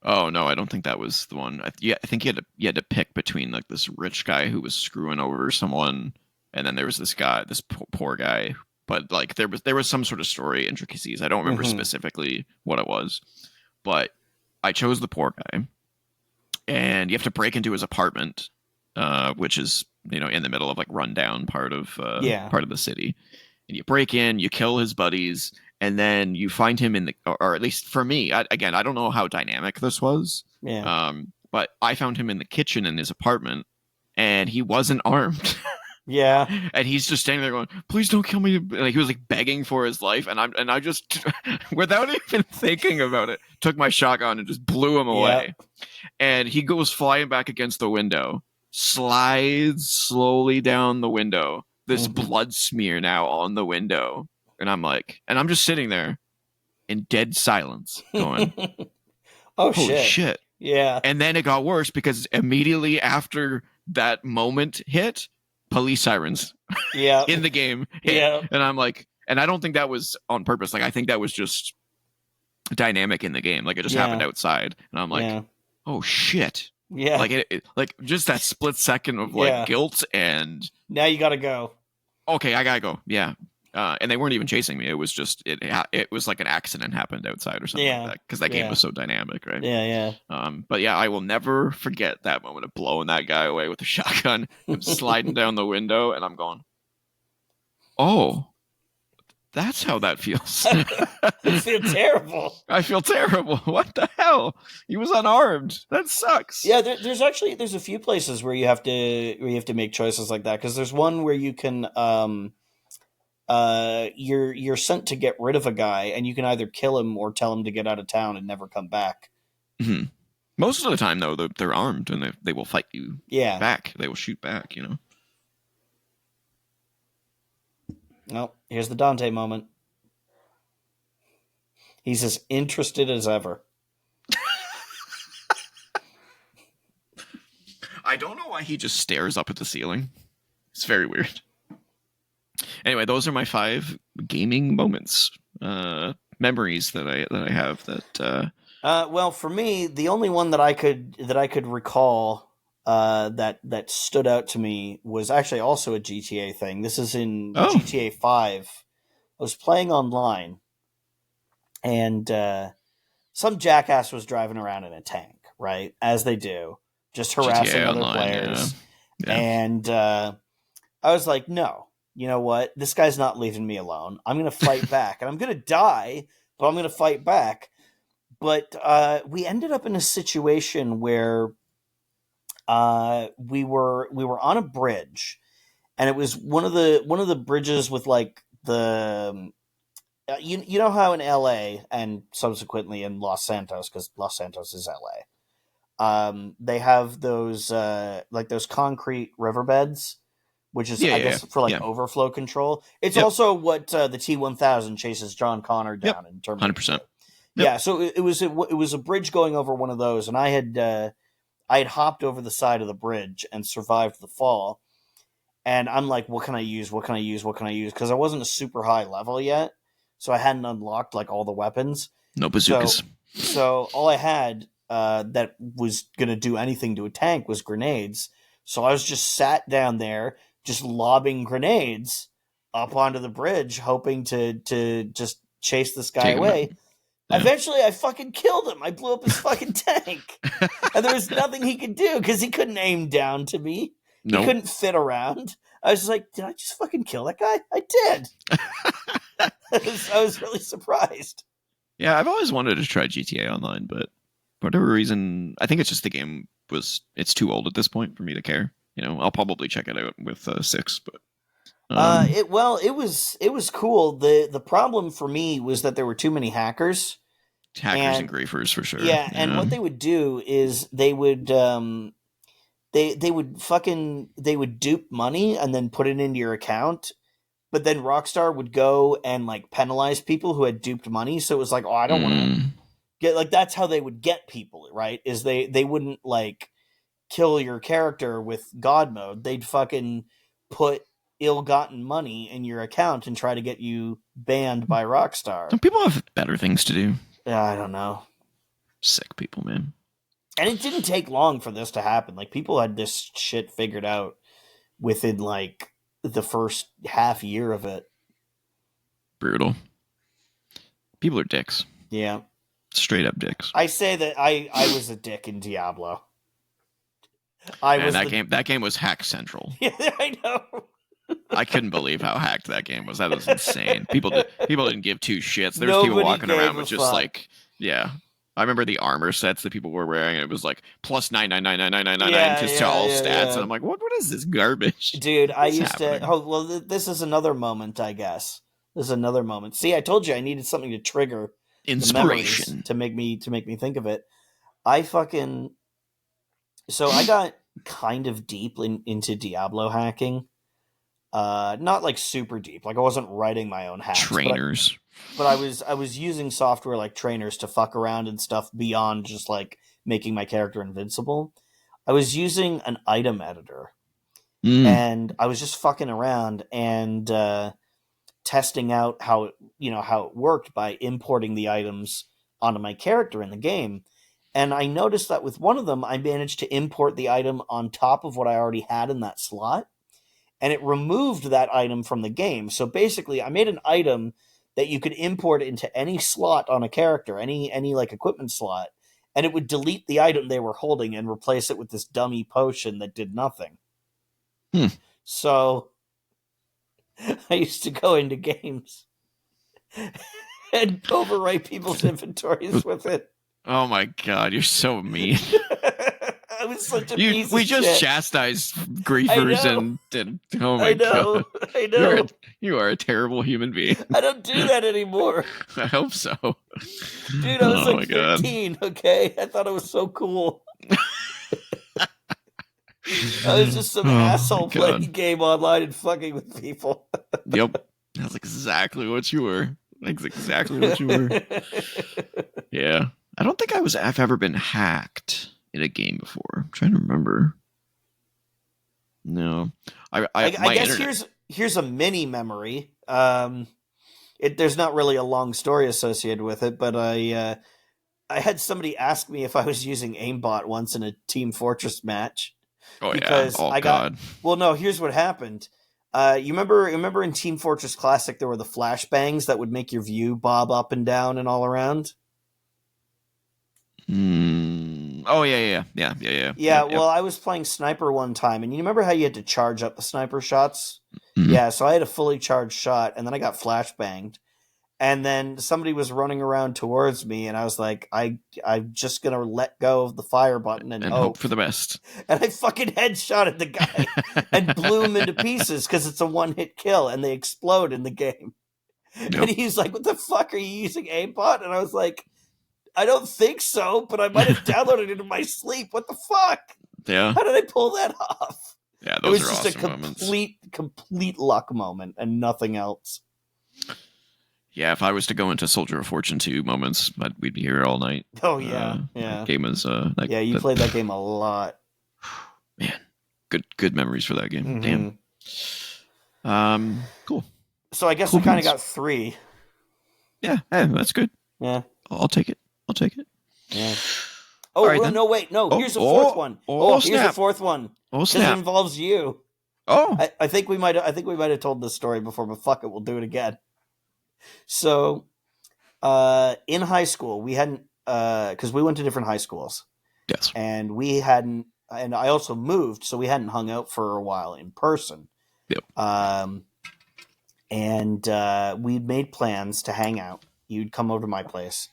Oh no, I don't think that was the one. I think you had to pick between like this rich guy who was screwing over someone, and then there was this poor guy. But like there was some sort of story intricacies. I don't remember specifically what it was, but I chose the poor guy, and you have to break into his apartment, which is, you know, in the middle of like rundown part of the city. And you break in, you kill his buddies, and then you find him in the, or at least for me, I don't know how dynamic this was. Yeah. But I found him in the kitchen in his apartment, and he wasn't armed. Yeah. And he's just standing there going, "Please don't kill me." Like, he was like begging for his life, and I just, without even thinking about it, took my shotgun and just blew him away. Yep. And he goes flying back against the window, slides slowly down the window. This blood smear now on the window. And I'm like, and I'm just sitting there in dead silence going, oh, holy shit. Yeah. And then it got worse because immediately after that moment hit, police sirens in the game hit. Yeah. And I'm like, and I don't think that was on purpose. Like, I think that was just dynamic in the game. Like, it just happened outside. And I'm like, oh shit. Yeah. Like like just that split second of like guilt, and now you gotta go. Okay, I gotta go. Yeah. And they weren't even chasing me. It was just it was like an accident happened outside or something like that, because that game was so dynamic, right? Yeah. But yeah, I will never forget that moment of blowing that guy away with a shotgun, him sliding down the window, and I'm going, oh, that's how that feels. You feel terrible. I feel terrible. What the hell? He was unarmed. That sucks. Yeah, there's a few places where you have to make choices like that, because there's one where you can you're sent to get rid of a guy, and you can either kill him or tell him to get out of town and never come back. Mm-hmm. Most of the time, though, they're armed and they will fight you back. They will shoot back, you know. Oh, here's the Dante moment. He's as interested as ever. I don't know why he just stares up at the ceiling. It's very weird. Anyway, those are my 5 gaming moments, memories that I have that. Well, for me, the only one that I could recall that stood out to me was actually also a GTA thing. This is in Oh, GTA 5. I was playing online, and some jackass was driving around in a tank, right? As they do, just harassing GTA other Online, yeah, players. yeah, And I was like, no, you know what? This guy's not leaving me alone. I'm going to fight back. And I'm going to die, but I'm going to fight back. But we ended up in a situation where we were on a bridge, and it was one of the bridges with like the you know how in L.A. and subsequently in Los Santos, because Los Santos is L.A. They have those like those concrete riverbeds, which is yeah, I yeah, yeah, guess for like yeah. overflow control. It's Yep, also what the T-1000 chases John Connor yep, down in 100%. Terminator 2. Yep. Yeah, so it was a bridge going over one of those, and I had hopped over the side of the bridge and survived the fall. And I'm like, what can I use? What can I use? What can I use? Because I wasn't a super high level yet, so I hadn't unlocked like all the weapons. No So bazookas. all I had that was gonna do anything to a tank was grenades. So I was just sat down there, just lobbing grenades up onto the bridge, hoping to just chase this guy Take him out. away. Yeah. Eventually, I fucking killed him. I blew up his fucking tank. And there was nothing he could do because he couldn't aim down to me. He Nope. couldn't fit around. I was just like, did I just fucking kill that guy? I did. I was really surprised. Yeah, I've always wanted to try GTA Online, but for whatever reason, I think it's just the game it's too old at this point for me to care. I'll probably check it out with 6, but It was cool. The problem for me was that there were too many hackers. hackers and And griefers for sure. yeah, and Yeah. what they would do is they would dupe money and then put it into your account, but then Rockstar would go and like penalize people who had duped money. So it was like, oh, I don't want to Mm. get like that's how they would get people, right? Is they wouldn't like kill your character with God mode. They'd fucking put ill-gotten money in your account and try to get you banned by Rockstar. Some people have better things to do. I don't know. Sick people, man. And it didn't take long for this to happen. Like people had this shit figured out within like the first half year of it. Brutal. People are dicks. Yeah. Straight up dicks. I say that I was a dick in Diablo. I Man, was that game was hack central. Yeah, I know. I couldn't believe how hacked that game was. That was insane. People didn't give two shits. There's people walking around with just like, yeah. I remember the armor sets that people were wearing, and it was like plus 9999999 just to all stats, and I'm like, what is this garbage? Dude, I What's used happening? to. Oh well, this is another moment, I guess. This is another moment. See, I told you I needed something to trigger the memories Inspiration. to make me think of it. I fucking so I got kind of deep into Diablo hacking. Not like super deep. Like I wasn't writing my own hacks. Trainers. But I was using software like trainers to fuck around and stuff beyond just like making my character invincible. I was using an item editor, and I was just fucking around and testing out how how it worked by importing the items onto my character in the game. And I noticed that with one of them, I managed to import the item on top of what I already had in that slot, and it removed that item from the game. So basically, I made an item that you could import into any slot on a character, any like equipment slot, and it would delete the item they were holding and replace it with this dummy potion that did nothing. So I used to go into games and overwrite people's inventories with it. Oh my god, you're so mean. I was such a piece We of just shit. chastised griefers and oh my I know. god. I know. You are a terrible human being. I don't do that anymore. I hope so. Dude, I was Oh like my god. 13, okay? I thought it was so cool. I was just some asshole playing a game online and fucking with people. Yep. That's exactly what you were. That's exactly what you were. Yeah. I don't think I've ever been hacked in a game before. I'm trying to remember. No. I guess here's a mini memory. There's not really a long story associated with it, but I had somebody ask me if I was using aimbot once in a Team Fortress match Oh yeah. because Oh I got. god. Well, no. Here's what happened. You remember in Team Fortress Classic there were the flashbangs that would make your view bob up and down and all around. Oh yeah. Yeah, Yep. well, I was playing sniper one time, and you remember how you had to charge up the sniper shots? Mhm. Yeah, so I had a fully charged shot, and then I got flashbanged, and then somebody was running around towards me, and I was like, I'm just gonna let go of the fire button and And hope hope, for the best. and I fucking headshotted the guy and blew him into pieces because it's a one hit kill, and they explode in the game. And Yep. he's like, "What the fuck are you using aimbot?" And I was like, "I don't think so, but I might have downloaded it in my sleep. What the fuck? Yeah. How did I pull that off?" Yeah, It those was are just a awesome moments. complete luck moment and nothing else. Yeah, if I was to go into Soldier of Fortune 2 moments, we'd be here all night. Oh yeah, That yeah, game is yeah. You played that game a lot. man, good memories for that game. Mm-hmm. Damn. Cool. So I guess Cool I kind of beans. got three. Yeah, hey, that's good. Yeah, I'll take it. I'll take it. yeah. All Oh right well, then. no, wait, no. Oh, Here's a fourth oh, one. oh, Here's a snap. fourth one Oh, because it snap. involves you. Oh. I think we might. I think we might have told this story before, but fuck it, we'll do it again. So, in high school, we hadn't because we went to different high schools, Yes. and we hadn't. And I also moved, so we hadn't hung out for a while in person. Yep. And we'd made plans to hang out. You'd come over to my place,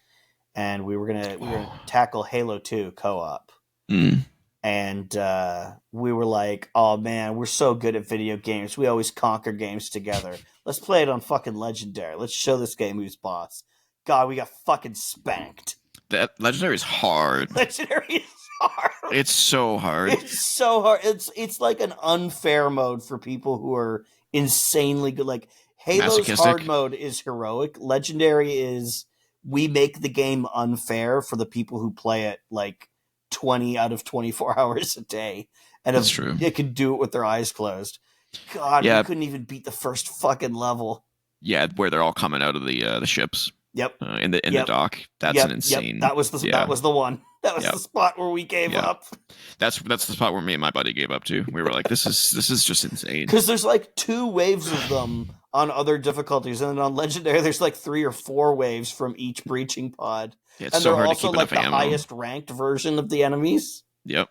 and we were gonna tackle Halo 2 co-op. Mm. And we were like, "Oh man, we're so good at video games. We always conquer games together. Let's play it on fucking Legendary. Let's show this game who's boss." God, we got fucking spanked. That Legendary is hard. Legendary is hard. It's so hard. It's so hard. It's like an unfair mode for people who are insanely good. Like Halo's Masochistic. hard mode is heroic. Legendary is we make the game unfair for the people who play it like 20 out of 24 hours a day, and That's true. They can do it with their eyes closed. God, Yeah. we couldn't even beat the first fucking level. Yeah, where they're all coming out of the ships. Yep. In the Yep. dock. That's an insane. Yep. That was the one. That was Yep. the spot where we gave Yep. up. That's the spot where me and my buddy gave up too. We were like, this is just insane. Because there's like 2 waves of them on other difficulties, and then on Legendary there's like 3 or 4 waves from each breaching pod. Yeah, it's And so they're hard to also keep like enough the ammo. highest ranked version of the enemies. Yep.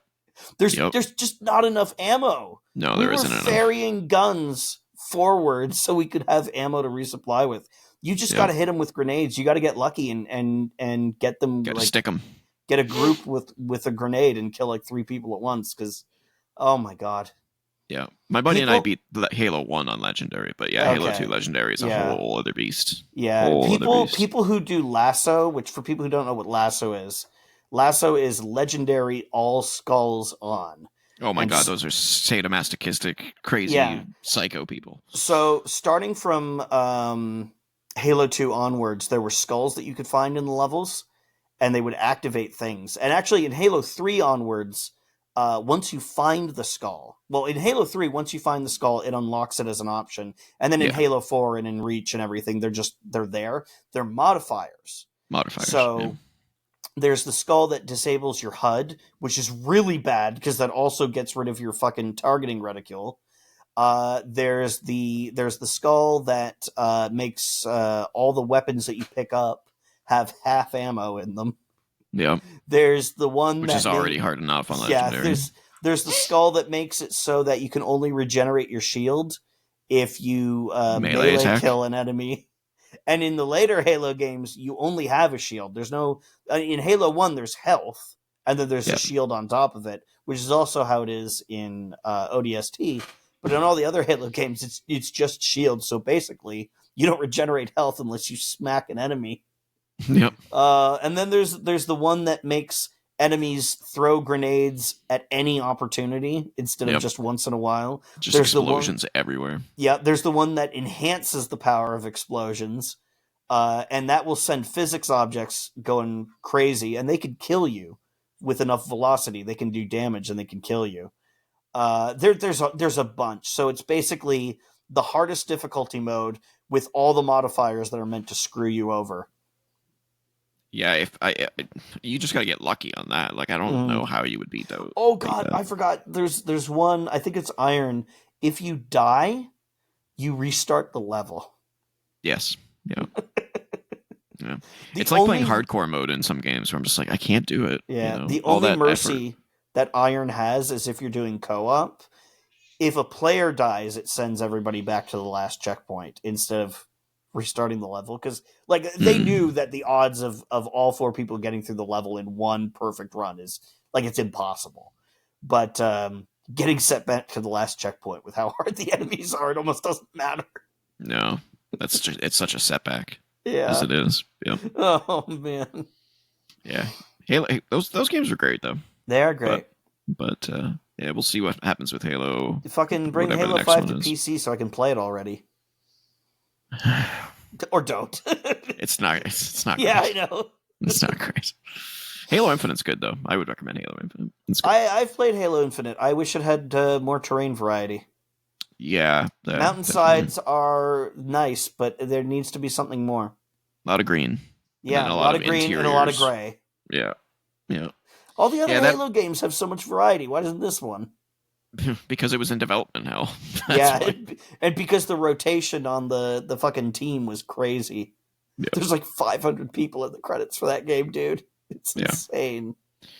There's Yep. just not enough ammo. No, We there were isn't enough. ferrying guns forward so we could have ammo to resupply with. You just Yep. got to hit them with grenades. You got to get lucky and get them Got to like stick them. get a group with a grenade and kill like 3 people at once. Because oh my god, Yeah, my buddy and I People- beat Halo 1 on Legendary, but yeah, Halo Okay. 2 Legendary is a Yeah. whole other beast. yeah. Whole other beast. People who do lasso, which for people who don't know what lasso is Legendary all skulls on. Oh my and god, s- those are sadomasochistic, crazy, Yeah. psycho people. So starting from Halo 2 onwards, there were skulls that you could find in the levels, and they would activate things. And actually, in Halo 3 onwards, once you find the skull, well, in Halo 3, once you find the skull, it unlocks it as an option. And then in Yeah. Halo 4 and in Reach and everything, they're there. They're modifiers. Modifiers. So yeah. there's the skull that disables your HUD, which is really bad because that also gets rid of your fucking targeting reticule. There's the skull that makes all the weapons that you pick up have half ammo in them. Yeah, There's the one which that is already hard enough on yeah. Legendary. There's the skull that makes it so that you can only regenerate your shield if you melee attack. kill an enemy. And in the later Halo games, you only have a shield. There's no in Halo 1. There's health, and then there's Yeah. a shield on top of it, which is also how it is in ODST. But in all the other Halo games, it's just shield. So basically, you don't regenerate health unless you smack an enemy. Yep. And then there's the one that makes enemies throw grenades at any opportunity instead of Yep. just once in a while. Just There's the one- explosions everywhere. Yeah, there's the one that enhances the power of explosions, and that will send physics objects going crazy, and they can kill you with enough velocity. They can do damage, and they can kill you. There's a bunch. So it's basically the hardest difficulty mode with all the modifiers that are meant to screw you over. Yeah, you just gotta get lucky on that. Like, I don't know how you would beat those. Oh god, I forgot. There's one. I think it's iron. If you die, you restart the level. Yes. Yeah. Yeah. It's like playing hardcore mode in some games where I'm just like, I can't do it. Yeah. You know, The all only that mercy effort. that iron has is if you're doing co-op. If a player dies, it sends everybody back to the last checkpoint instead of restarting the level, because like they knew that the odds of all 4 people getting through the level in one perfect run is like it's impossible. But getting set back to the last checkpoint with how hard the enemies are, it almost doesn't matter. No, it's such a setback. Yeah, as it is. Yeah. Oh man. Yeah. Halo. Those games are great though. They are great. But yeah, we'll see what happens with Halo. Fucking bring Halo 5 to PC so I can play it already. Or don't. It's not. It's not. Yeah, great. I know. It's not great. Halo Infinite's good though. I would recommend Halo Infinite. It's good. I've played Halo Infinite. I wish it had more terrain variety. Yeah. Mountainsides are nice, but there needs to be something more. A lot of green. Yeah, a lot of green interiors. and a lot of gray. Yeah. Yeah. All the other Halo games have so much variety. Why doesn't this one? Because it was in development hell. Yeah, and because the rotation on the fucking team was crazy. Yeah. There's like 500 people in the credits for that game, dude. It's insane.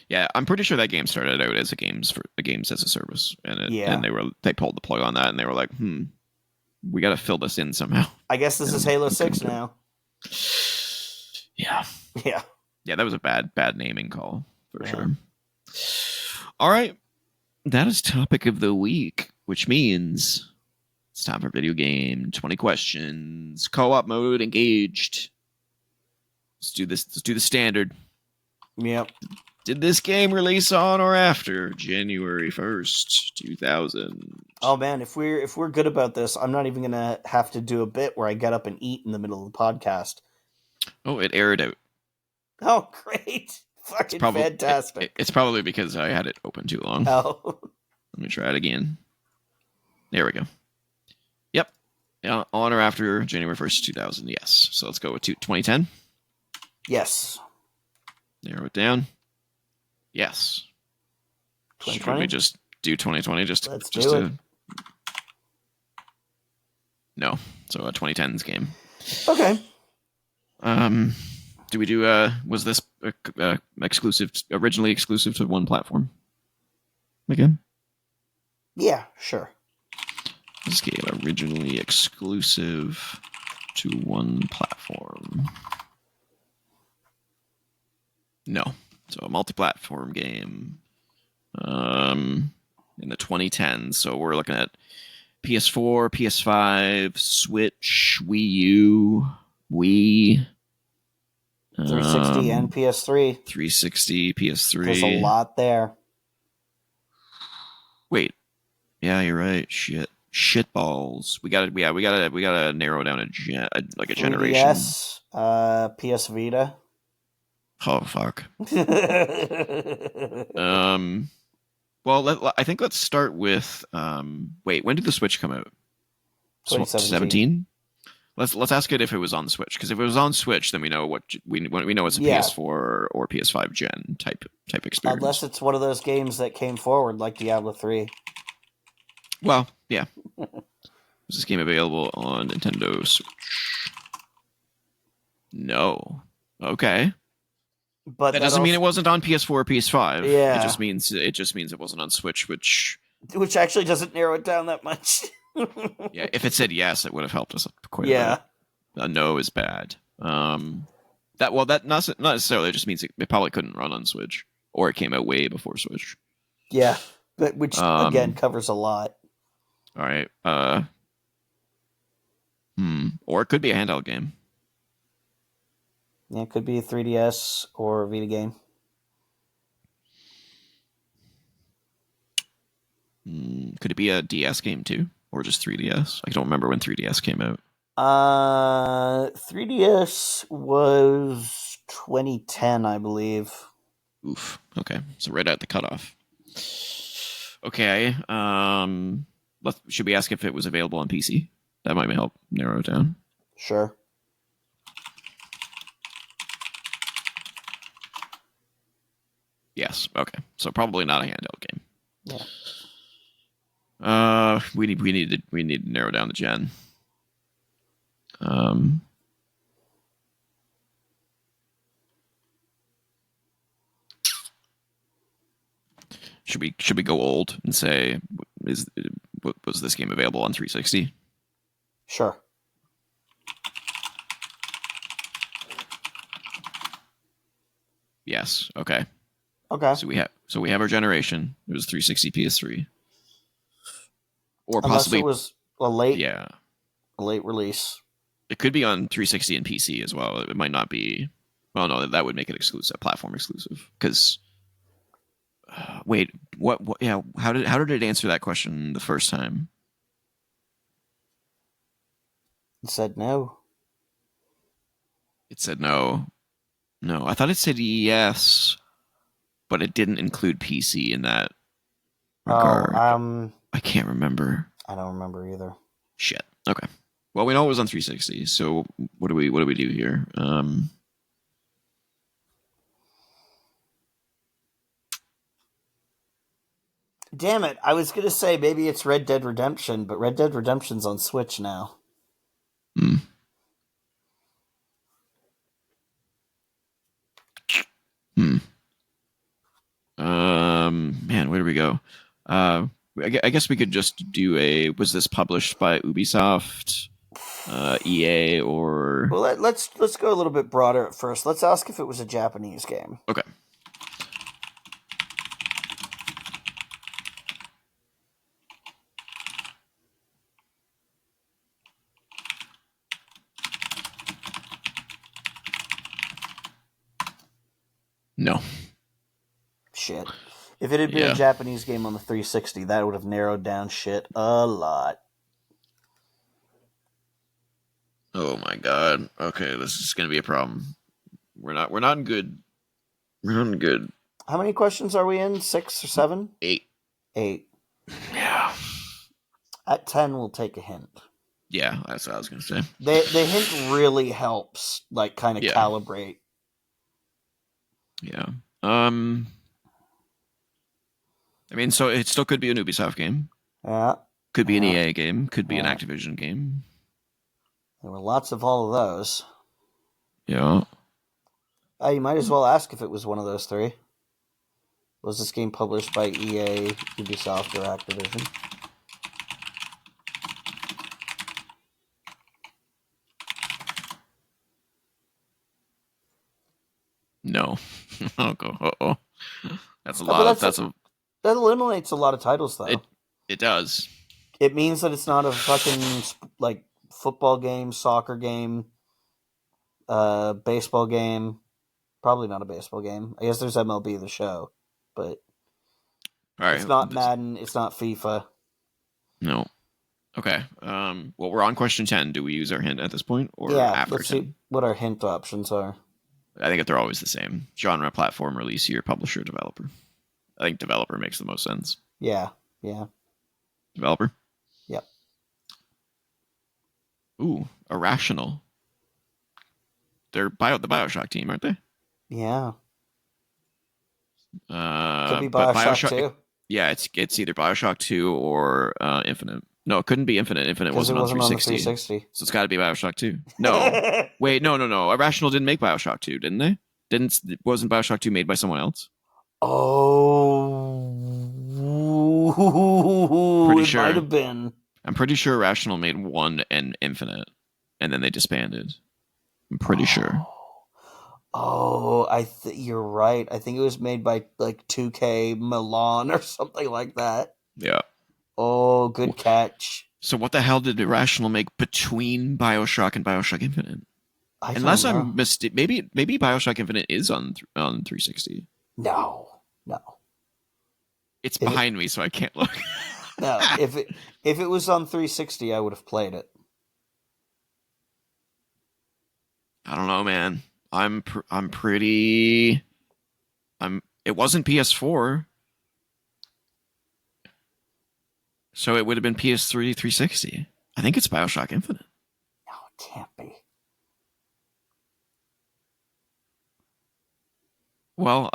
Yeah, I'm pretty sure that game started out as a games as a service, and they pulled the plug on that, and they were like, we got to fill this in somehow. I guess this is Halo 6 now. Yeah. Yeah. Yeah, that was a bad naming call for sure. All right. That is topic of the week, which means it's time for video game 20 questions, co-op mode, engaged. Let's do this. Let's do the standard. Yep. Did this game release on or after January 1st, 2000? Oh man, if we're good about this, I'm not even gonna have to do a bit where I get up and eat in the middle of the podcast. Oh, it aired out. Oh, great. Fucking fantastic. It's probably because I had it open too long. Oh. Let me try it again. There we go. Yep. On or after January 1st, 2000. Yes. So let's go with 2010. Yes. Narrow it down. Yes. 2020? Should we just do 2020? Let's do it. No. So a 2010's game. Okay. Do we do was this originally exclusive to one platform? Again? Yeah, sure. This game originally exclusive to one platform. No. So a multi-platform game. In the 2010s. So we're looking at PS4, PS5, Switch, Wii U, Wii. 360 and PS3. 360, PS3. There's a lot there. Wait. Yeah, you're right. Shit balls. We gotta narrow down a generation. Yes. PS Vita. Oh fuck. Well, I think let's start with. Wait, when did the Switch come out? 2017. Let's ask it if it was on the Switch, because if it was on Switch, then we know we know it's a PS4 or PS5 gen type experience. Unless it's one of those games that came forward like Diablo 3. Well, yeah. Was this game available on Nintendo Switch? No. Okay. But that doesn't mean it wasn't on PS4 or PS5. Yeah. It just means it wasn't on Switch, which actually doesn't narrow it down that much. Yeah, if it said yes, it would have helped us quite a bit. A no is bad. That not necessarily just means it probably couldn't run on Switch, or it came out way before Switch. Yeah, but which again covers a lot. All right. Or it could be a handheld game. Yeah, it could be a 3DS or a Vita game. Could it be a DS game too? Or just 3DS? I don't remember when 3DS came out. 3DS was 2010, I believe. Oof. Okay. So right at the cutoff. Okay. Should we ask if it was available on PC? That might help narrow it down. Sure. Yes. Okay. So probably not a handheld game. Yeah. We need to narrow down the gen. Um. Should we go old and say was this game available on 360? Sure. Yes. Okay. Okay. So we have our generation. It was 360 PS3, or Unless possibly it was a late yeah. release. It could be on 360 and PC as well. It might not be. Well, no, that would make it exclusive, platform exclusive. Because wait, what? Yeah, how did it answer that question the first time? It said no. It said no. No, I thought it said yes, but it didn't include PC in that Oh, regard. I can't remember. I don't remember either. Shit. Okay. Well, we know it was on 360. So what do we do here? Damn it! I was gonna say maybe it's Red Dead Redemption, but Red Dead Redemption's on Switch now. Hmm. Hmm. Man, where do we go? I guess we could just do a. Was this published by Ubisoft, EA, or? Well, let's go a little bit broader at first. Let's ask if it was a Japanese game. Okay. No. Shit. If it had been a Japanese game on the 360, that would have narrowed down shit a lot. Oh my god. Okay, this is gonna be a problem. We're not in good. We're not in good. How many questions are we in? 6 or 7? 8. 8. Yeah. At 10, we'll take a hint. Yeah, that's what I was gonna say. The hint really helps, like, kind of calibrate. Yeah. I mean, so it still could be an Ubisoft game. Yeah. Could be an EA game. Could be an Activision game. There were lots of all of those. Yeah. You might as well ask if it was one of those 3. Was this game published by EA, Ubisoft, or Activision? No. Uh-oh. That's a lot. That eliminates a lot of titles, though. It does. It means that it's not a fucking, like, football game, soccer game, baseball game. Probably not a baseball game. I guess there's MLB The Show, but it's not Madden. It's not FIFA. No. Okay. Well, we're on question 10. Do we use our hint at this point, or after let's 10? see what our hint options are. I think they're always the same: genre, platform, release year, publisher, developer. I think developer makes the most sense. Yeah. Developer. Yep. Ooh, Irrational. They're the BioShock team, aren't they? Yeah. Could be BioShock 2. Yeah, it's either BioShock 2 or Infinite. No, it couldn't be Infinite. Infinite wasn't on 360. So it's got to be BioShock 2. No. Wait, no. Irrational didn't make BioShock 2, didn't they? Wasn't BioShock 2 made by someone else? Oh. Pretty sure. Might have been. I'm pretty sure Irrational made 1 and Infinite, and then they disbanded. I'm pretty sure. Oh, you're right. I think it was made by like 2K Milan or something like that. Yeah. Oh, good catch. So what the hell did Irrational make between BioShock and BioShock Infinite? Unless I'm mistaken, maybe BioShock Infinite is on 360. No. It's behind me, so I can't look. No, if it was on 360, I would have played it. I don't know, man. It wasn't PS4. So it would have been PS3 360. I think it's BioShock Infinite. No, it can't be. Well,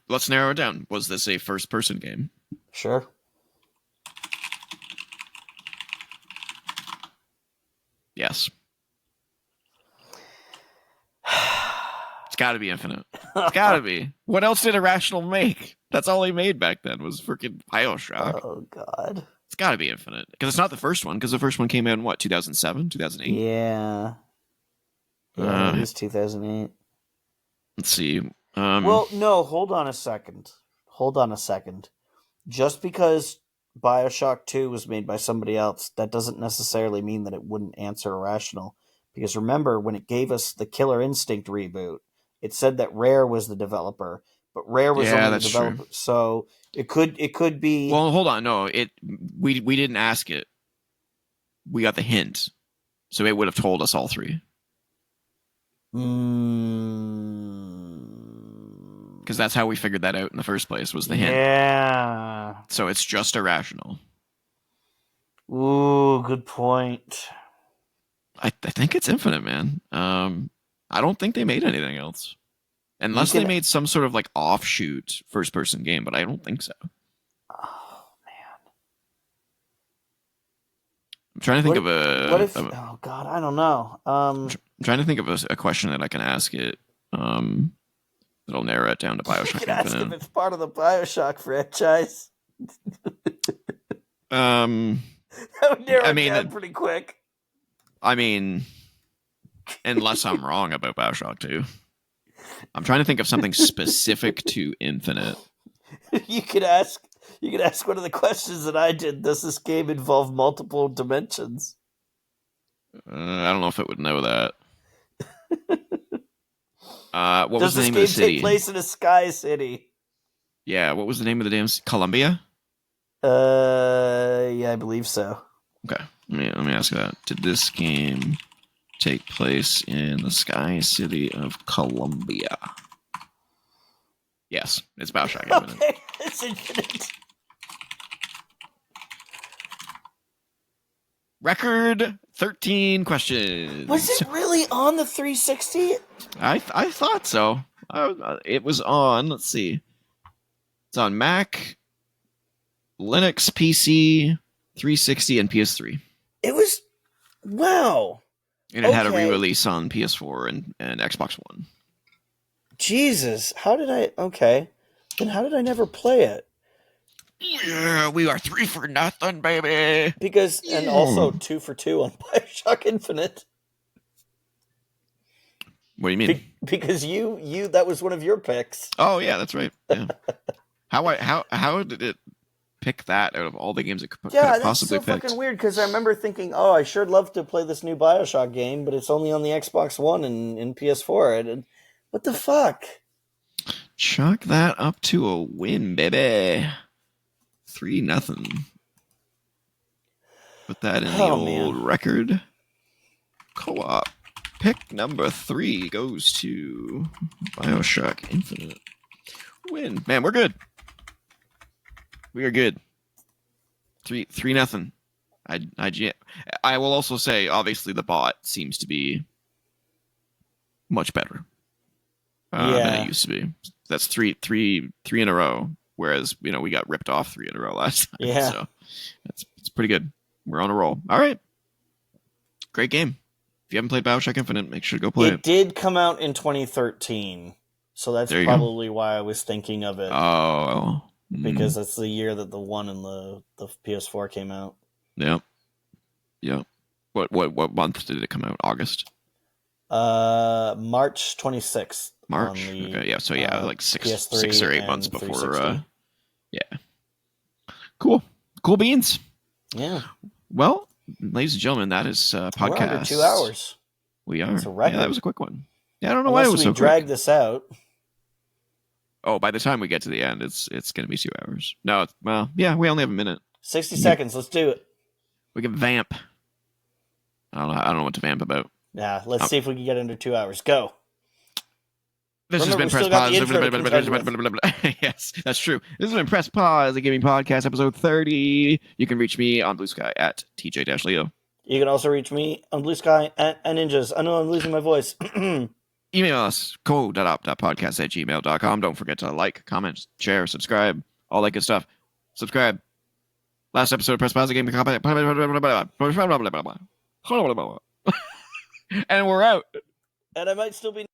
let's narrow it down. Was this a first-person game? Sure. Yes. It's got to be Infinite. It's got to be. What else did Irrational make? That's all he made back then was freaking BioShock. Oh, God. It's got to be Infinite. Because it's not the first one, because the first one came out in, what, 2007, 2008? Yeah. Yeah, it is 2008. Let's see. Well, no, hold on a second. Just because BioShock 2 was made by somebody else, that doesn't necessarily mean that it wouldn't answer Irrational. Because remember, when it gave us the Killer Instinct reboot, it said that Rare was the developer, but Rare was only the developer. True. So it could be. Well, hold on. No, we didn't ask it. We got the hint, so it would have told us all three. Because that's how we figured that out in the first place, was the hint. Yeah. So it's just Irrational. Ooh, good point. I think it's Infinite, man. I don't think they made anything else. Unless they made some sort of like offshoot first-person game, but I don't think so. Oh, man. I'm trying to think of a... What if... oh, God, I don't know. I'm trying to think of a question that I can ask it. That'll narrow it down to BioShock you can Infinite. Ask if it's part of the BioShock franchise. That would narrow it down pretty quick. I mean, unless I'm wrong about BioShock 2. I'm trying to think of something specific to Infinite. You could ask one of the questions that I did. Does this game involve multiple dimensions? I don't know if it would know that. What was the name of the Does this game city? take place in a sky city? Yeah, what was the name of the damn Columbia? Yeah, I believe so. Okay, let me ask you that. Did this game take place in the sky city of Columbia? Yes, it's BioShock Infinite. Okay, it's Infinite. Record 13 questions. Was it really on the 360? I thought so. It was on, let's see. It's on Mac, Linux, PC, 360, and PS3. It was... Wow. And it had a re-release on PS4 and Xbox One. Jesus. How did I... Okay. Then how did I never play it? Yeah, we are 3 for nothing, baby. Because... And also 2 for 2 on BioShock Infinite. What do you mean? Because you that was one of your picks. Oh, yeah, that's right. Yeah. How did it pick that out of all the games it could have possibly picked? Yeah, that's so fucking weird, because I remember thinking, oh, I sure love to play this new BioShock game, but it's only on the Xbox One and PS4. What the fuck? Chalk that up to a win, baby. 3-0. Put that in the old record. Co-op. Pick number 3 goes to BioShock Infinite. Win. Man, we're good. We are good. 3-0. I will also say, obviously, the bot seems to be much better than it used to be. That's three in a row. Whereas, we got ripped off 3 in a row last time. Yeah. So it's pretty good. We're on a roll. All right. Great game. If you haven't played BioShock Infinite, make sure to go play it. It did come out in 2013. So that's probably why I was thinking of it. Oh. Because that's the year that the 1 and the PS4 came out. Yep. What month did it come out? August? March 26th. March? Okay, yeah. So, like 6 or 8 months before. Yeah. Cool beans. Yeah. Well, ladies and gentlemen, that is podcast. We're under 2 hours. We are. It's a record. Yeah, that was a quick one. Yeah, I don't know why it was so quick. Drag this out. Oh, by the time we get to the end, it's going to be 2 hours. No, we only have a minute. 60 seconds. Let's do it. We can vamp. I don't know what to vamp about. Yeah, let's see if we can get under 2 hours. Go. This has been Press Pause. Yes, that's true. This has been Press Pause, the gaming podcast, episode 30. You can reach me on BlueSky at TJ-Leo. You can also reach me on BlueSky at Ninjas. I know I'm losing my voice. Email us, co.op.podcast@gmail.com. Don't forget to like, comment, share, subscribe, all that good stuff. Subscribe. Last episode, press pause, game, and we're out. And I might still be